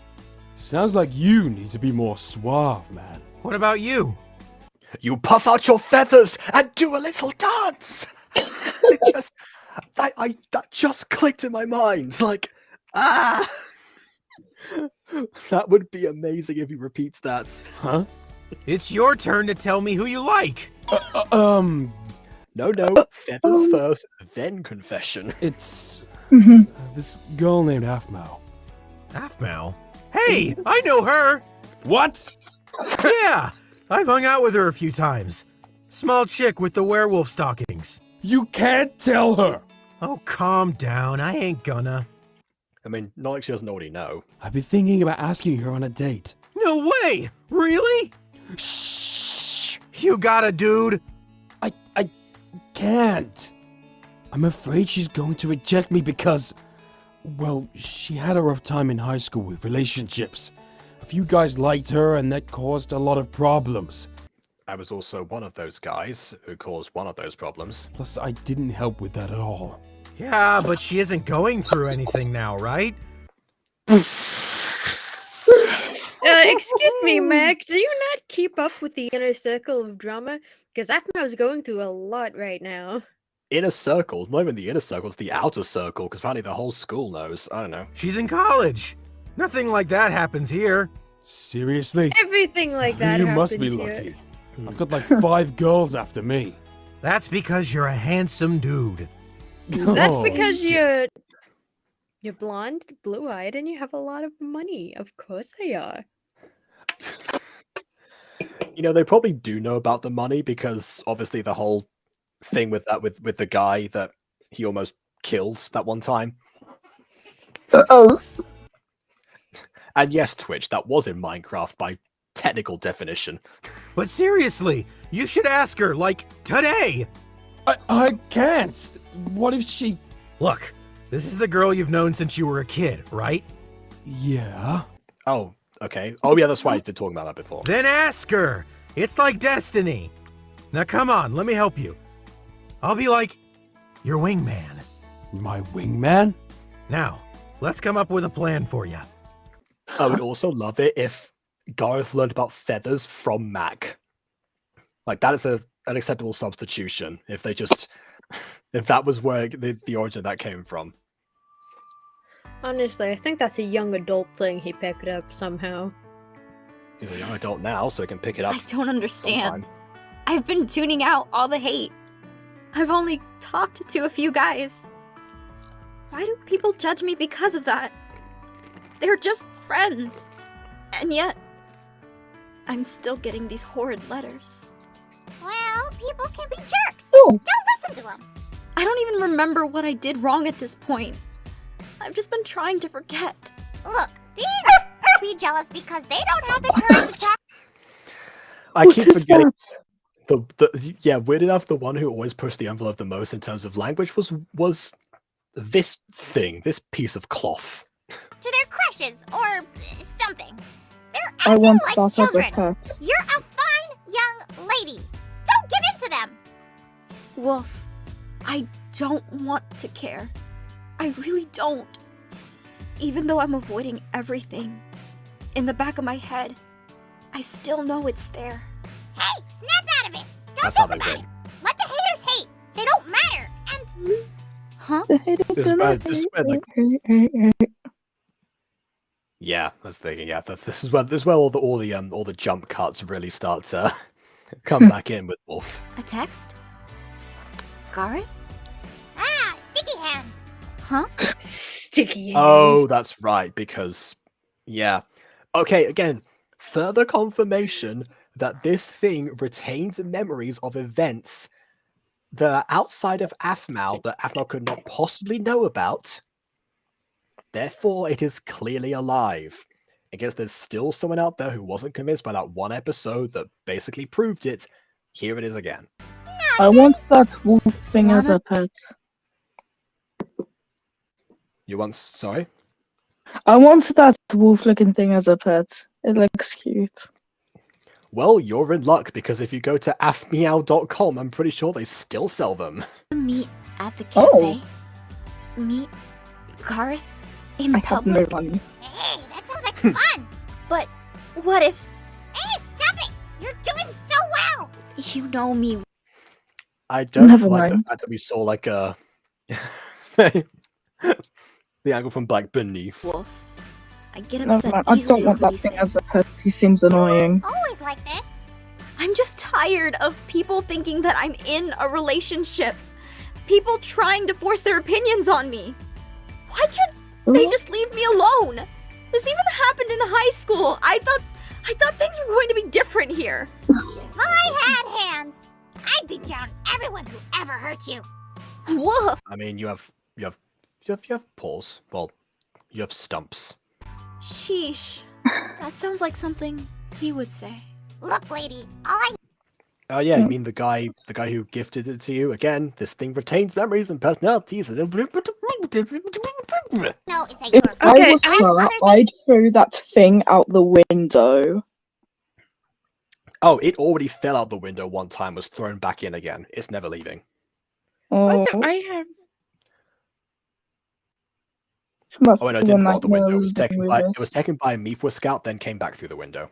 Sounds like you need to be more suave, man. What about you? You puff out your feathers and do a little dance. That just clicked in my mind. Like, that would be amazing if he repeats that. Huh? It's your turn to tell me who you like. No, feathers first, then confession. It's Mhm. this girl named Aphmau. Aphmau? Hey, I know her. What? Yeah, I've hung out with her a few times. Small chick with the werewolf stockings. You can't tell her! Oh, calm down. I ain't gonna. I mean, not like she doesn't already know. I've been thinking about asking her on a date. No way! Really? Shh! You got a dude? I can't. I'm afraid she's going to reject me because, well, she had a rough time in high school with relationships. A few guys liked her and that caused a lot of problems. I was also one of those guys who caused one of those problems. Plus, I didn't help with that at all. Yeah, but she isn't going through anything now, right? Excuse me, Mac. Do you not keep up with the inner circle of drama? Because Aphmau's going through a lot right now. Inner circle? Not even the inner circle, it's the outer circle, because apparently the whole school knows. I don't know. She's in college. Nothing like that happens here. Seriously? Everything like that You happens must be here. lucky. I've got like 5 girls after me. That's because you're a handsome dude. That's Oh, because shit. you're blonde, blue-eyed, and you have a lot of money. Of course they are. You know, they probably do know about the money because obviously the whole thing with that with the guy that he almost kills that one time. Oh. And yes, Twitch, that was in Minecraft by technical definition. But seriously, you should ask her, like, today. I can't. What if she... Look, this is the girl you've known since you were a kid, right? Yeah? Oh, okay. Oh yeah, that's right. You've been talking about that before. Then ask her. It's like destiny. Now come on, let me help you. I'll be like your wingman. My wingman? Now, let's come up with a plan for you. I would also love it if Gareth learned about feathers from Mac. Like that is an acceptable substitution. If that was where the origin of that came from. Honestly, I think that's a young adult thing he picked up somehow. He's a young adult now, so he can pick it up. I don't understand. sometime. I've been tuning out all the hate. I've only talked to a few guys. Why do people judge me because of that? They're just friends. And yet, I'm still getting these horrid letters. Well, people can be jerks. Oh. Don't listen to them. I don't even remember what I did wrong at this point. I've just been trying to forget. Look, these be jealous because they don't have the courage to talk. I keep forgetting. Yeah, weird enough, the one who always pushed the envelope the most in terms of language was this thing, this piece of cloth. To their crushes or something. They're I acting want like to start up with children. her. You're a fine young lady. Don't give in to them. Wolf, I don't want to care. I really don't. Even though I'm avoiding everything, in the back of my head, I still know it's there. Hey, snap out of it. Don't That's how think they about win. it. Let the haters hate. They don't matter. And Huh? This is where, like, yeah, I was thinking. Yeah, this is where all the jump cuts really start to come back in with Wolf. A text? Gareth? sticky hands. Huh? Sticky hands. Oh, that's right. Because yeah, okay. Again, further confirmation that this thing retains memories of events that are outside of Aphmau that Aphmau could not possibly know about. Therefore, it is clearly alive. I guess there's still someone out there who wasn't convinced by that one episode that basically proved it. Here it is again. I want that wolf thing as a pet. You want? Sorry? I want that wolf-looking thing as a pet. It looks cute. Well, you're in luck because if you go to aphmeow.com, I'm pretty sure they still sell them. Meet at the cafe. Meet Gareth in I have public. no money. Hey, that sounds like fun. But what if Hey, stop it. You're doing so well. you know me? I don't Never like the mind. fact that we saw like a the angle from Black Beneath. Wolf. I get Never upset mind. I easily don't want over that these thing as a things. pet. He seems annoying. Always like this. I'm just tired of people thinking that I'm in a relationship. People trying to force their opinions on me. Why can't they just leave me alone? This even happened in high school. I thought I thought things were going to be different here. If I had hands, I'd beat down everyone who ever hurt you. Woof. I mean, you have paws. Well, you have stumps. Sheesh. That sounds like something he would say. Look, lady, all I Oh yeah, you mean the guy who gifted it to you? Again, this thing retains memories and personalities. know is that If you're I Okay, was her, I'd throw that thing out the window. Oh, it already fell out the window one time, was thrown back in again. It's never leaving. Also, Oh, I have. must Oh, wait, no, it be a didn't fall out the nightmare window. It was living taken by a Meathwa scout, then came back through the window.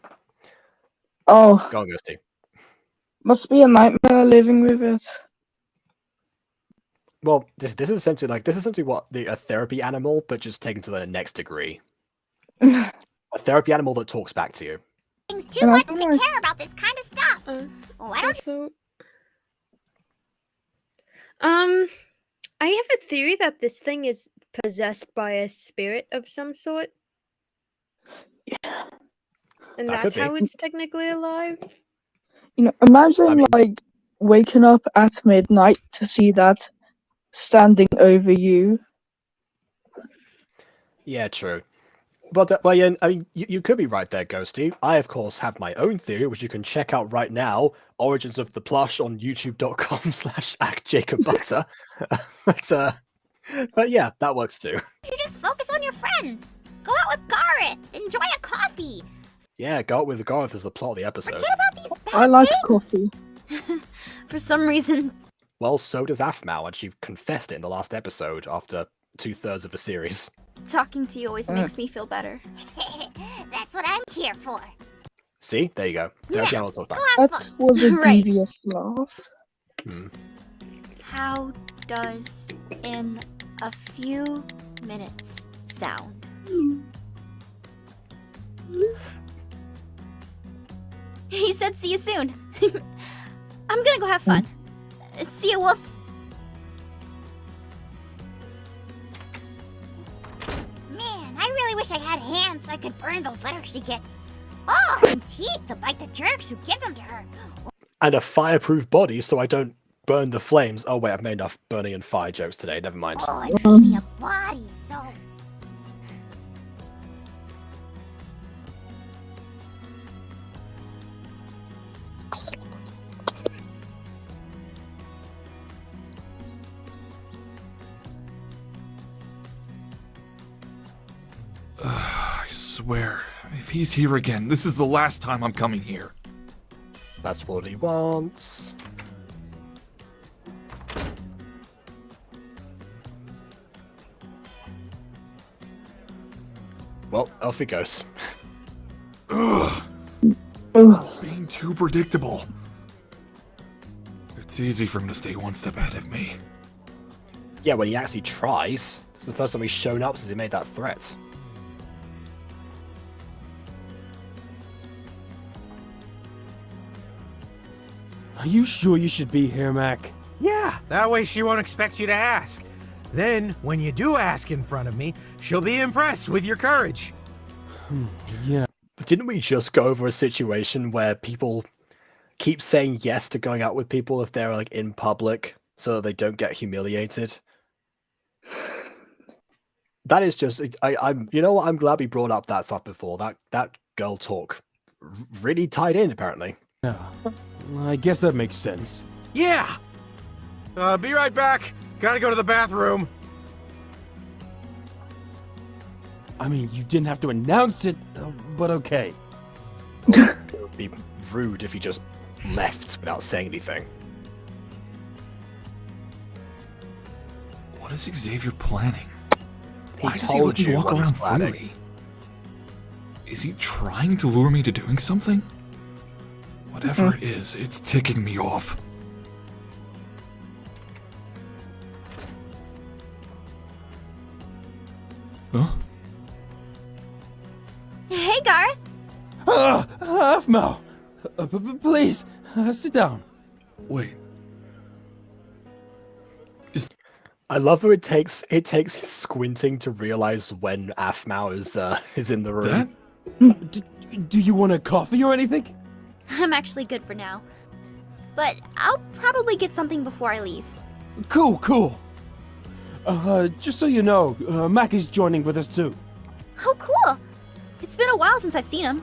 Oh, Go on, Ghosty. must be a nightmare living with it. Well, this is essentially what a therapy animal, but just taken to the next degree. A therapy animal that talks back to you. things too And I much to don't like- care about this kind of stuff. Why don't Also, I have a theory that this thing is possessed by a spirit of some sort. And That that's could be. how it's technically alive. Imagine I mean- like waking up at midnight to see that standing over you. Yeah, true. But well, yeah, I mean, you could be right there, Ghosty. I, of course, have my own theory, which you can check out right now. Origins of the Plush on youtube.com/actjacobbutter. But yeah, that works too. you just focus on your friends? Go out with Gareth. Enjoy a coffee. Yeah, go out with Gareth as the plot of the episode. Forget about these bad I like things. coffee. For some reason, Well, so does Aphmau, and she confessed it in the last episode after 2/3 of the series. talking to you always makes me feel better. That's what I'm here for. See? There you go. Therapy animal talk back. Go have That fun. was a Right. devious laugh. How does in a few minutes sound? He said see you soon. I'm gonna go have fun. See you, Wolf. Man, I really wish I had hands so I could burn those letters she gets. Oh, and teeth to bite the jerks who give them to her. And a fireproof body so I don't burn the flames. Oh wait, I've made enough burning and fire jokes today. Never mind. Oh, and maybe a body, so... I swear, if he's here again, this is the last time I'm coming here. That's what he wants. Well, off he goes. Ugh, Ugh. being too predictable. It's easy for him to stay one step ahead of me. Yeah, when he actually tries. This is the first time he's shown up since he made that threat. Are you sure you should be here, Mac? Yeah, that way she won't expect you to ask. Then, when you do ask in front of me, she'll be impressed with your courage. Yeah. Didn't we just go over a situation where people keep saying yes to going out with people if they're like in public so that they don't get humiliated? That is just I'm you know what, I'm glad we brought up that stuff before. That girl talk really tied in apparently. Yeah. I guess that makes sense. Yeah! Be right back. Gotta go to the bathroom. I mean, you didn't have to announce it, but okay. It would be rude if he just left without saying anything. What is Xavier planning? He Why does he told let me you walk what he's around planning. freely? Is he trying to lure me to doing something? Whatever it is, it's ticking me off. Huh? Hey, Garth. Aphmau! Please, sit down. Wait. I love how it takes squinting to realize when Aphmau is in the room. That? Do you want a coffee or anything? I'm actually good for now. But I'll probably get something before I leave. Cool. Just so you know, Mac is joining with us too. Oh, cool. It's been a while since I've seen him.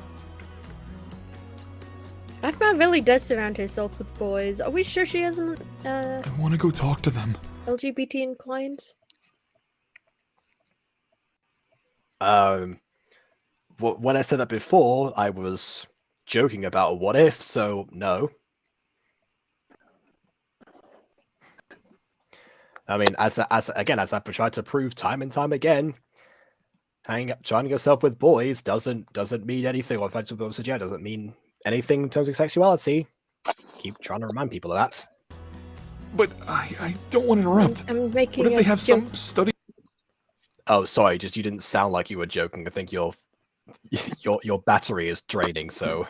Aphmau really does surround herself with boys. Are we sure she hasn't, I want to go talk to them. LGBT inclined? When I said that before, I was joking about a what if, so no. I mean, as I've tried to prove time and time again, joining yourself with boys doesn't mean anything. Or doesn't mean anything in terms of sexuality. Keep trying to remind people of that. But I don't want to interrupt. I'm making what if they have joke. some study? Oh, sorry. Just you didn't sound like you were joking. I think your battery is draining, so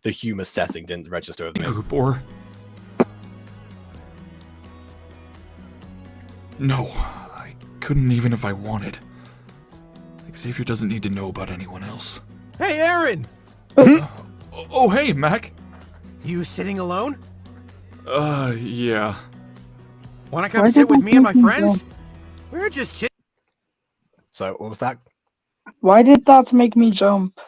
the humor setting didn't register with me. Group or no, I couldn't even if I wanted. Xavier doesn't need to know about anyone else. Hey, Aaron! Oh, hey, Mac. You sitting alone? Yeah. Wanna come sit with me and my friends? We're just chit. So, what was that? Why did that make me jump?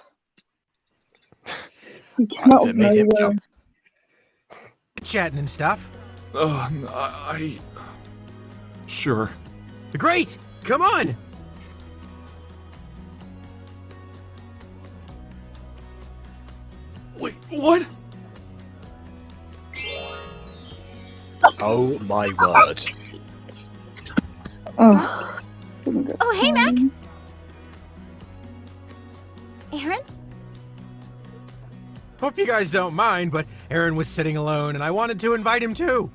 You cannot Did it make him know. jump? Chatting and stuff. Sure. Great! Come on! Wait, what? Oh my word. Oh, Oh, hey, Mac. Aaron? Hope you guys don't mind, but Aaron was sitting alone and I wanted to invite him too.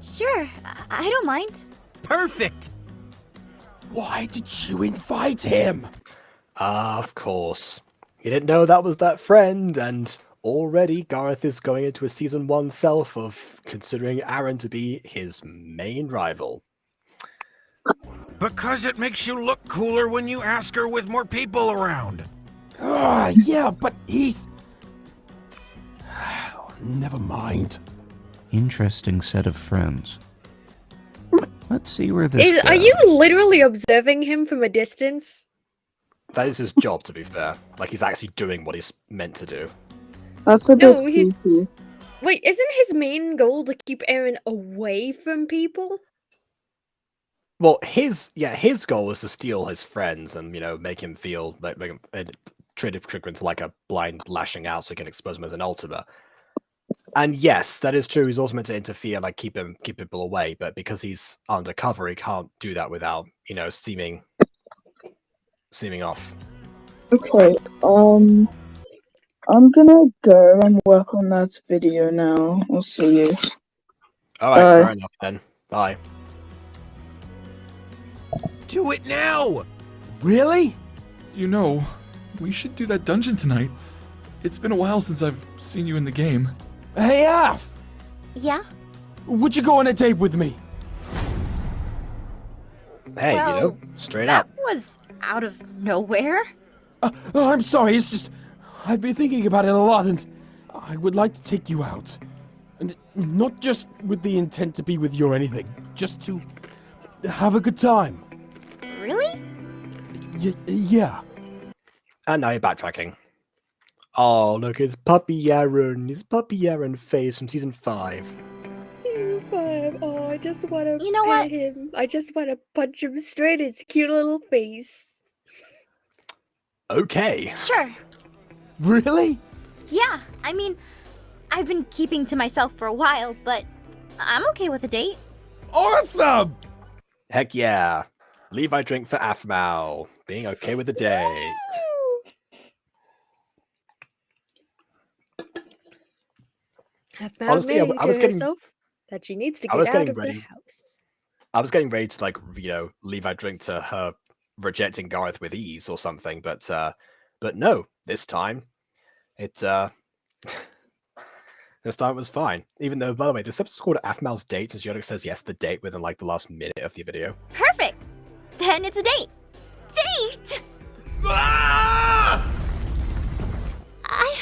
Sure, I don't mind. Perfect! Why did you invite him? Of course. He didn't know that was that friend, and already Gareth is going into a season 1 self of considering Aaron to be his main rival. Because it makes you look cooler when you ask her with more people around. Yeah, but he's... Never mind. Interesting set of friends. Let's see where this goes. Are you literally observing him from a distance? That is his job, to be fair. Like, he's actually doing what he's meant to do. That's a No, bit he's... creepy. Wait, isn't his main goal to keep Aaron away from people? Well, his goal is to steal his friends and, make him feel, make him treat him into like a blind lashing out so he can expose him as an ultimate. And yes, that is true. He's also meant to interfere, like keep people away. But because he's undercover, he can't do that without, seeming off. Okay, I'm gonna go and work on that video now. I'll see you. Alright, fair enough then. Bye. Do it now! Really? You know, we should do that dungeon tonight. It's been a while since I've seen you in the game. Hey, Aph! Yeah? Would you go on a date with me? Hey, Well, straight that up. was out of nowhere. I'm sorry, it's just... I've been thinking about it a lot, and I would like to take you out. And not just with the intent to be with you or anything, just to have a good time. Really? Yeah. And now you're backtracking. Oh, look, it's Puppy Aaron. It's Puppy Aaron face from season 5. Season 5. Oh, I just want to You know what? him. I just want to punch him straight in his cute little face. Okay. Sure. Really? Yeah, I mean, I've been keeping to myself for a while, but I'm okay with a date. Awesome! Heck yeah. Levi drink for Aphmau. Being okay with the date. Aphmau Honestly, I was getting... herself that she needs to I was get out getting of the ready. house. I was getting ready to, like, Levi drink to her rejecting Gareth with ease or something, but no, this time, this time it was fine. Even though, by the way, this episode's called Aphmau's Date, and Yodok says yes to the date within, like, the last minute of the video. Perfect! Then it's a date! Date! Ah!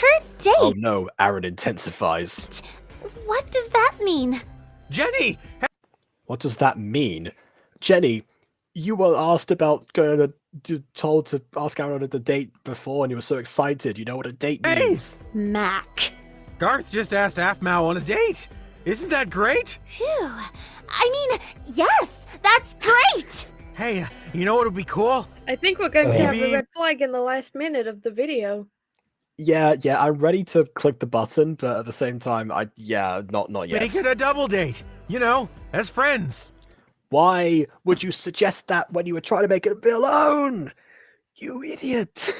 her date? Oh no, Aaron intensifies. What does that mean? Jenny! What does that mean? Jenny, you were asked about told to ask Aaron at a date before and you were so excited. You know what a date means. Mac. Garth just asked Aphmau on a date. Isn't that great? Phew. I mean, yes, that's great! Hey, you know what would be cool? I think we're going to have Maybe- a red flag in the last minute of the video. Yeah, I'm ready to click the button, but at the same time, not yet. Make it a double date. You know, as friends. Why would you suggest that when you were trying to make it be alone? You idiot!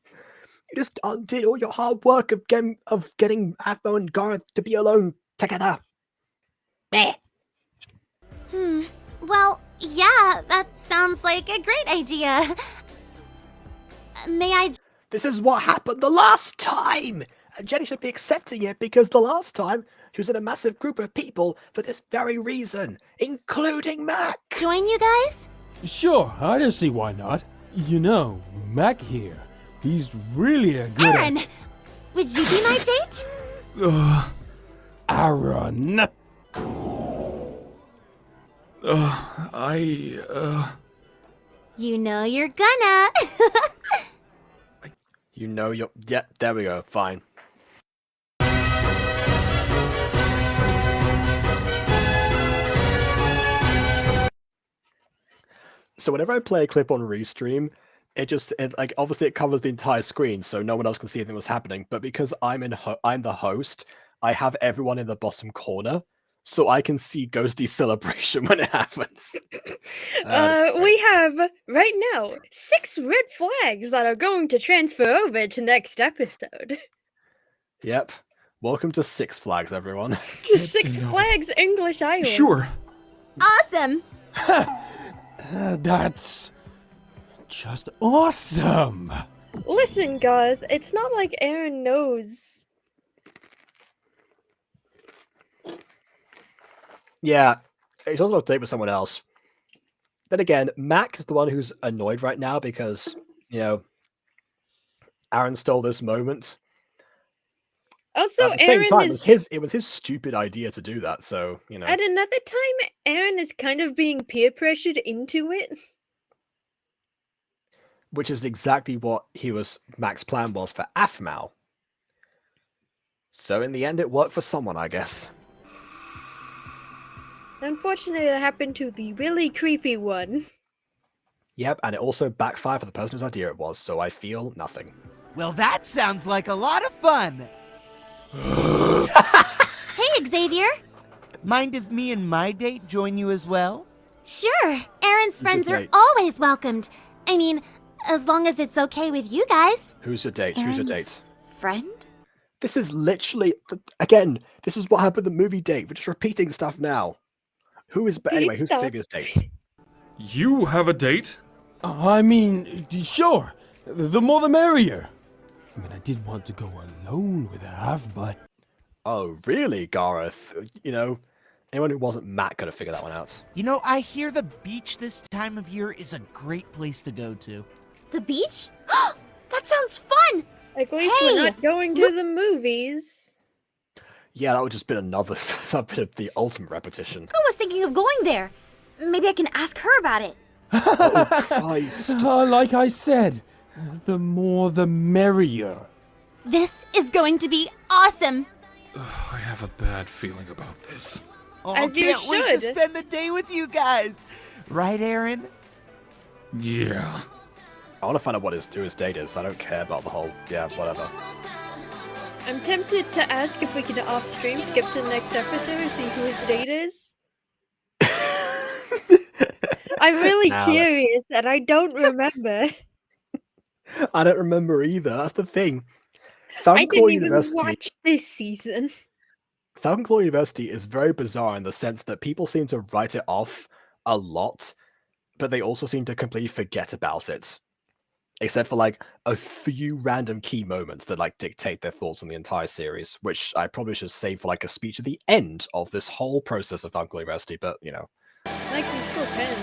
You just undid all your hard work of getting Aphmau and Gareth to be alone together. Meh. Well, yeah, that sounds like a great idea. May I... This is what happened the last time! And Jenny should be accepting it because the last time she was in a massive group of people for this very reason, including Mac! join you guys? Sure, I don't see why not. You know, Mac here, he's really a good Aaron, would you be my date? Aaron. You know you're gonna. You know you're... Yeah, there we go, fine. So whenever I play a clip on Restream, obviously it covers the entire screen, so no one else can see anything that's happening. But because I'm the host, I have everyone in the bottom corner, so I can see Ghosty's celebration when it happens. We have right now 6 red flags that are going to transfer over to next episode. Yep. Welcome to Six Flags, everyone. Six Flags English Island. Sure. Awesome. That's just awesome. Listen, guys, it's not like Aaron knows. Yeah, he's also on a date with someone else. Then again, Mac is the one who's annoyed right now because, Aaron stole this moment. Also, at the same Aaron time, is... it was his stupid idea to do that, so, At another time, Aaron is kind of being peer pressured into it. Which is exactly what Mac's plan was for Aphmau. So in the end, it worked for someone, I guess. Unfortunately, it happened to the really creepy one. Yep, and it also backfired for the person whose idea it was, so I feel nothing. Well, that sounds like a lot of fun. Hey, Xavier. Mind if me and my date join you as well? Sure. Aaron's friends are date? always welcomed. I mean, as long as it's okay with you guys. Who's your date? Aaron's Who's your date? friend? This is literally... Again, this is what happened in the movie date. We're just repeating stuff now. Who's Xavier's date? You have a date? I mean, sure. The more the merrier. I mean, I did want to go alone with Av, but... Oh, really, Gareth? Anyone who wasn't Matt could have figured that one out. You know, I hear the beach this time of year is a great place to go to. The beach? That sounds fun! At least we're not going to the movies. Yeah, that would just been another bit of the ultimate repetition. I was thinking of going there. Maybe I can ask her about it. Oh, Christ. Like I said, the more the merrier. This is going to be awesome. I have a bad feeling about this. Oh, As you can't wait to should. spend the day with you guys. Right, Aaron? Yeah. I want to find out who his date is. I don't care about the whole, whatever. I'm tempted to ask if we can off-stream skip to the next episode and see who his date is. I'm really curious, and I don't remember. I don't remember either. That's the thing. I didn't even watch this season. Falcon Claw University is very bizarre in the sense that people seem to write it off a lot, but they also seem to completely forget about it. Except for like a few random key moments that like dictate their thoughts on the entire series, which I probably should save for like a speech at the end of this whole process of Falcon Claw University, but Like we still can.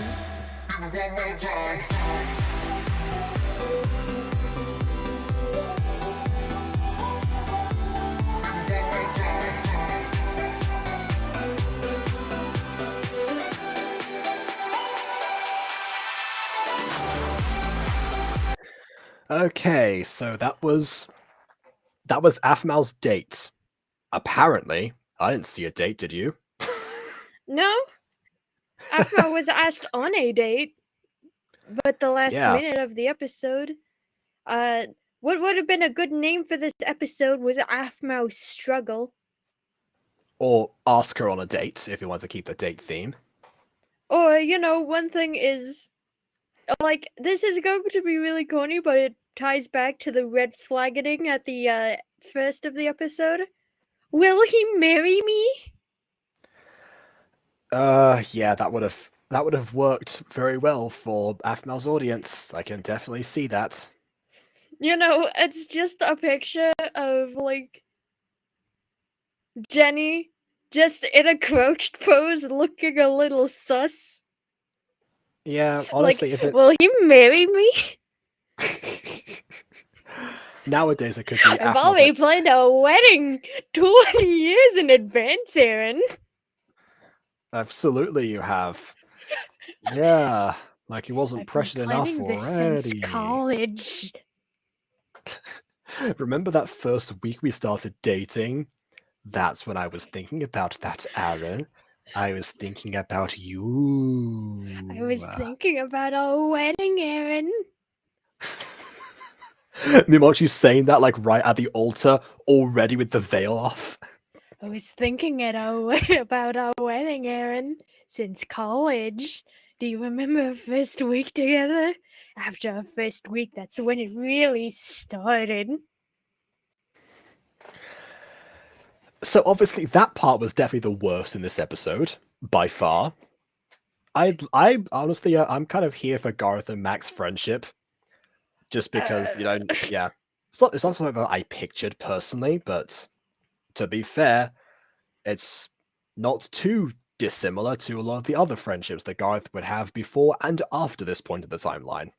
Okay, so that was Aphmau's date. Apparently, I didn't see a date, did you? No, Aphmau was asked on a date, but the last minute of the episode, what would have been a good name for this episode was Aphmau's struggle. Or ask her on a date if you want to keep the date theme. Or, one thing is, like, this is going to be really corny, but it ties back to the red flagging at the first of the episode. Will he marry me? Yeah, that would have worked very well for Aphmau's audience. I can definitely see that. It's just a picture of, like, Jenny just in a crouched pose looking a little sus. Yeah, honestly, like, will he marry me? Nowadays, it could be. I've already planned a wedding 20 years in advance, Aaron. Absolutely, you have. Yeah, like he wasn't I've pressured been enough planning this already. since college. Remember that first week we started dating? That's when I was thinking about that, Aaron. I was thinking about you. I was thinking about our wedding, Aaron. Meanwhile, she's saying that like right at the altar, already with the veil off. I was thinking about our wedding, Aaron, since college. Do you remember our first week together? After our first week, that's when it really started. So obviously that part was definitely the worst in this episode, by far. I honestly, I'm kind of here for Gareth and Mac's friendship, just because yeah, it's not something that I pictured personally, but to be fair, it's not too dissimilar to a lot of the other friendships that Gareth would have before and after this point of the timeline.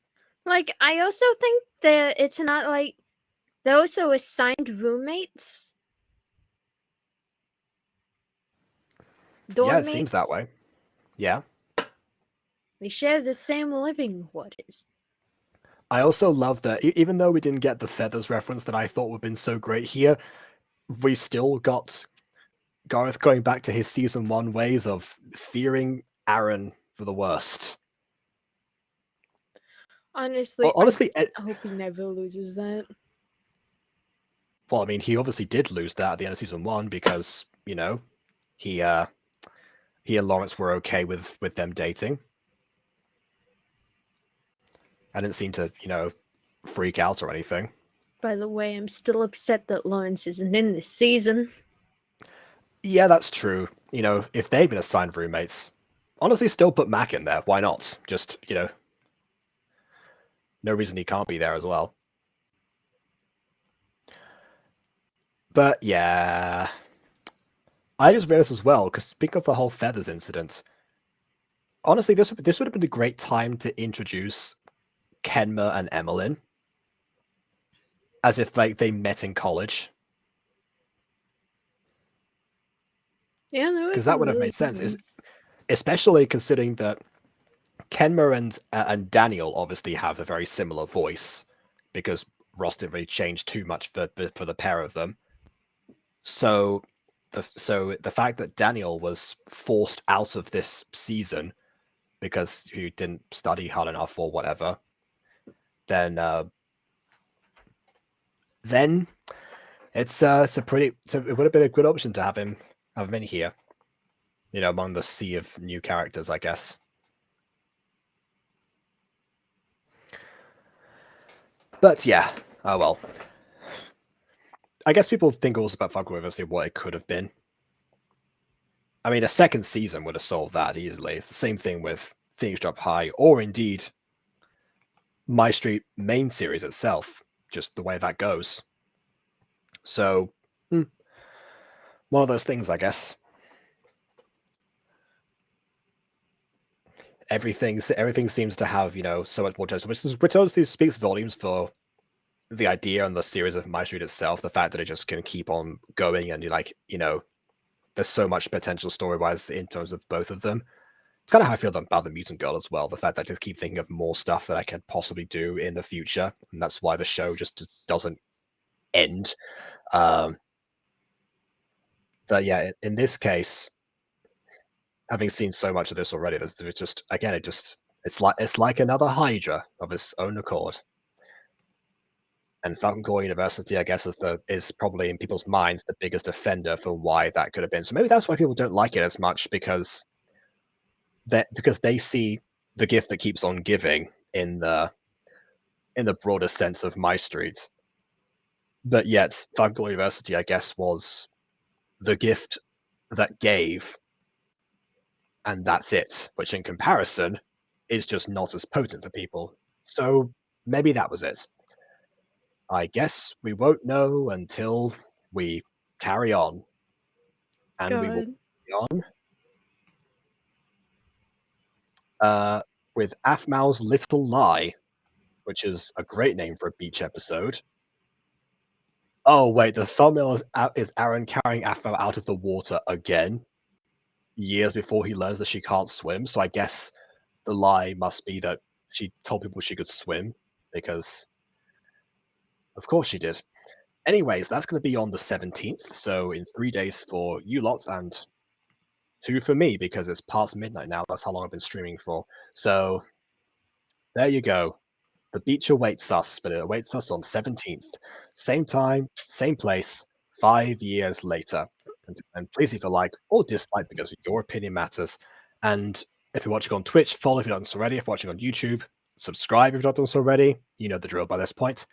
Like, I also think that it's not like they're also assigned roommates. Yeah, it seems that way. Yeah. We share the same living quarters. I also love that even though we didn't get the feathers reference that I thought would have been so great here, we still got Gareth going back to his season 1 ways of fearing Aaron for the worst. Honestly, I hope he never loses that. Well, I mean, he obviously did lose that at the end of season 1 because, he and Lawrence were okay with them dating. I didn't seem to, freak out or anything. By the way, I'm still upset that Lawrence isn't in this season. Yeah, that's true. If they've been assigned roommates, honestly, still put Mac in there. Why not? Just, no reason he can't be there as well. But yeah, I just realized as well, because speaking of the whole feathers incident, honestly, this would have been a great time to introduce Kenma and Emmeline, as if like they met in college. Yeah, because that would have made sense, especially considering that Kenma and Daniel obviously have a very similar voice, because Ross didn't really change too much for the pair of them. So the fact that Daniel was forced out of this season because he didn't study hard enough or whatever, then it would have been a good option to have him in here, among the sea of new characters, I guess. But yeah, oh well. I guess people think also about Fuck Obviously what it could have been. I mean, a second season would have solved that easily. It's the same thing with Phoenix Drop High, or indeed MyStreet main series itself, just the way that goes. So, one of those things, I guess. Everything seems to have, so much more potential, which obviously speaks volumes for the idea and the series of MyStreet itself, the fact that it just can keep on going, and there's so much potential story-wise in terms of both of them. It's kind of how I feel about the mutant girl as well. The fact that I just keep thinking of more stuff that I could possibly do in the future, and that's why the show just doesn't end. But yeah, in this case, having seen so much of this already, there's just again, it's like another Hydra of its own accord. And Falcon Core University, I guess, is probably in people's minds the biggest offender for why that could have been. So maybe that's why people don't like it as much, because they see the gift that keeps on giving in the broader sense of MyStreet. But yet, Falcon Core University, I guess, was the gift that gave, and that's it, which in comparison is just not as potent for people. So maybe that was it. I guess we won't know until we carry on. And we will carry on with Aphmau's Little Lie, which is a great name for a beach episode. Oh, wait, the thumbnail is Aaron carrying Aphmau out of the water again, years before he learns that she can't swim. So I guess the lie must be that she told people she could swim, because of course she did. Anyways, that's going to be on the 17th, so in 3 days for you lot, and 2 for me, because it's past midnight now. That's how long I've been streaming for. So there you go. The beach awaits us, but it awaits us on 17th. Same time, same place, 5 years later. And please leave a like or dislike, because your opinion matters. And if you're watching on Twitch, follow if you're not done so already. If you're watching on YouTube, subscribe if you're not done so already. You know the drill by this point.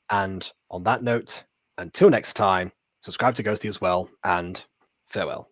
And on that note, until next time, subscribe to Ghosty as well, and farewell.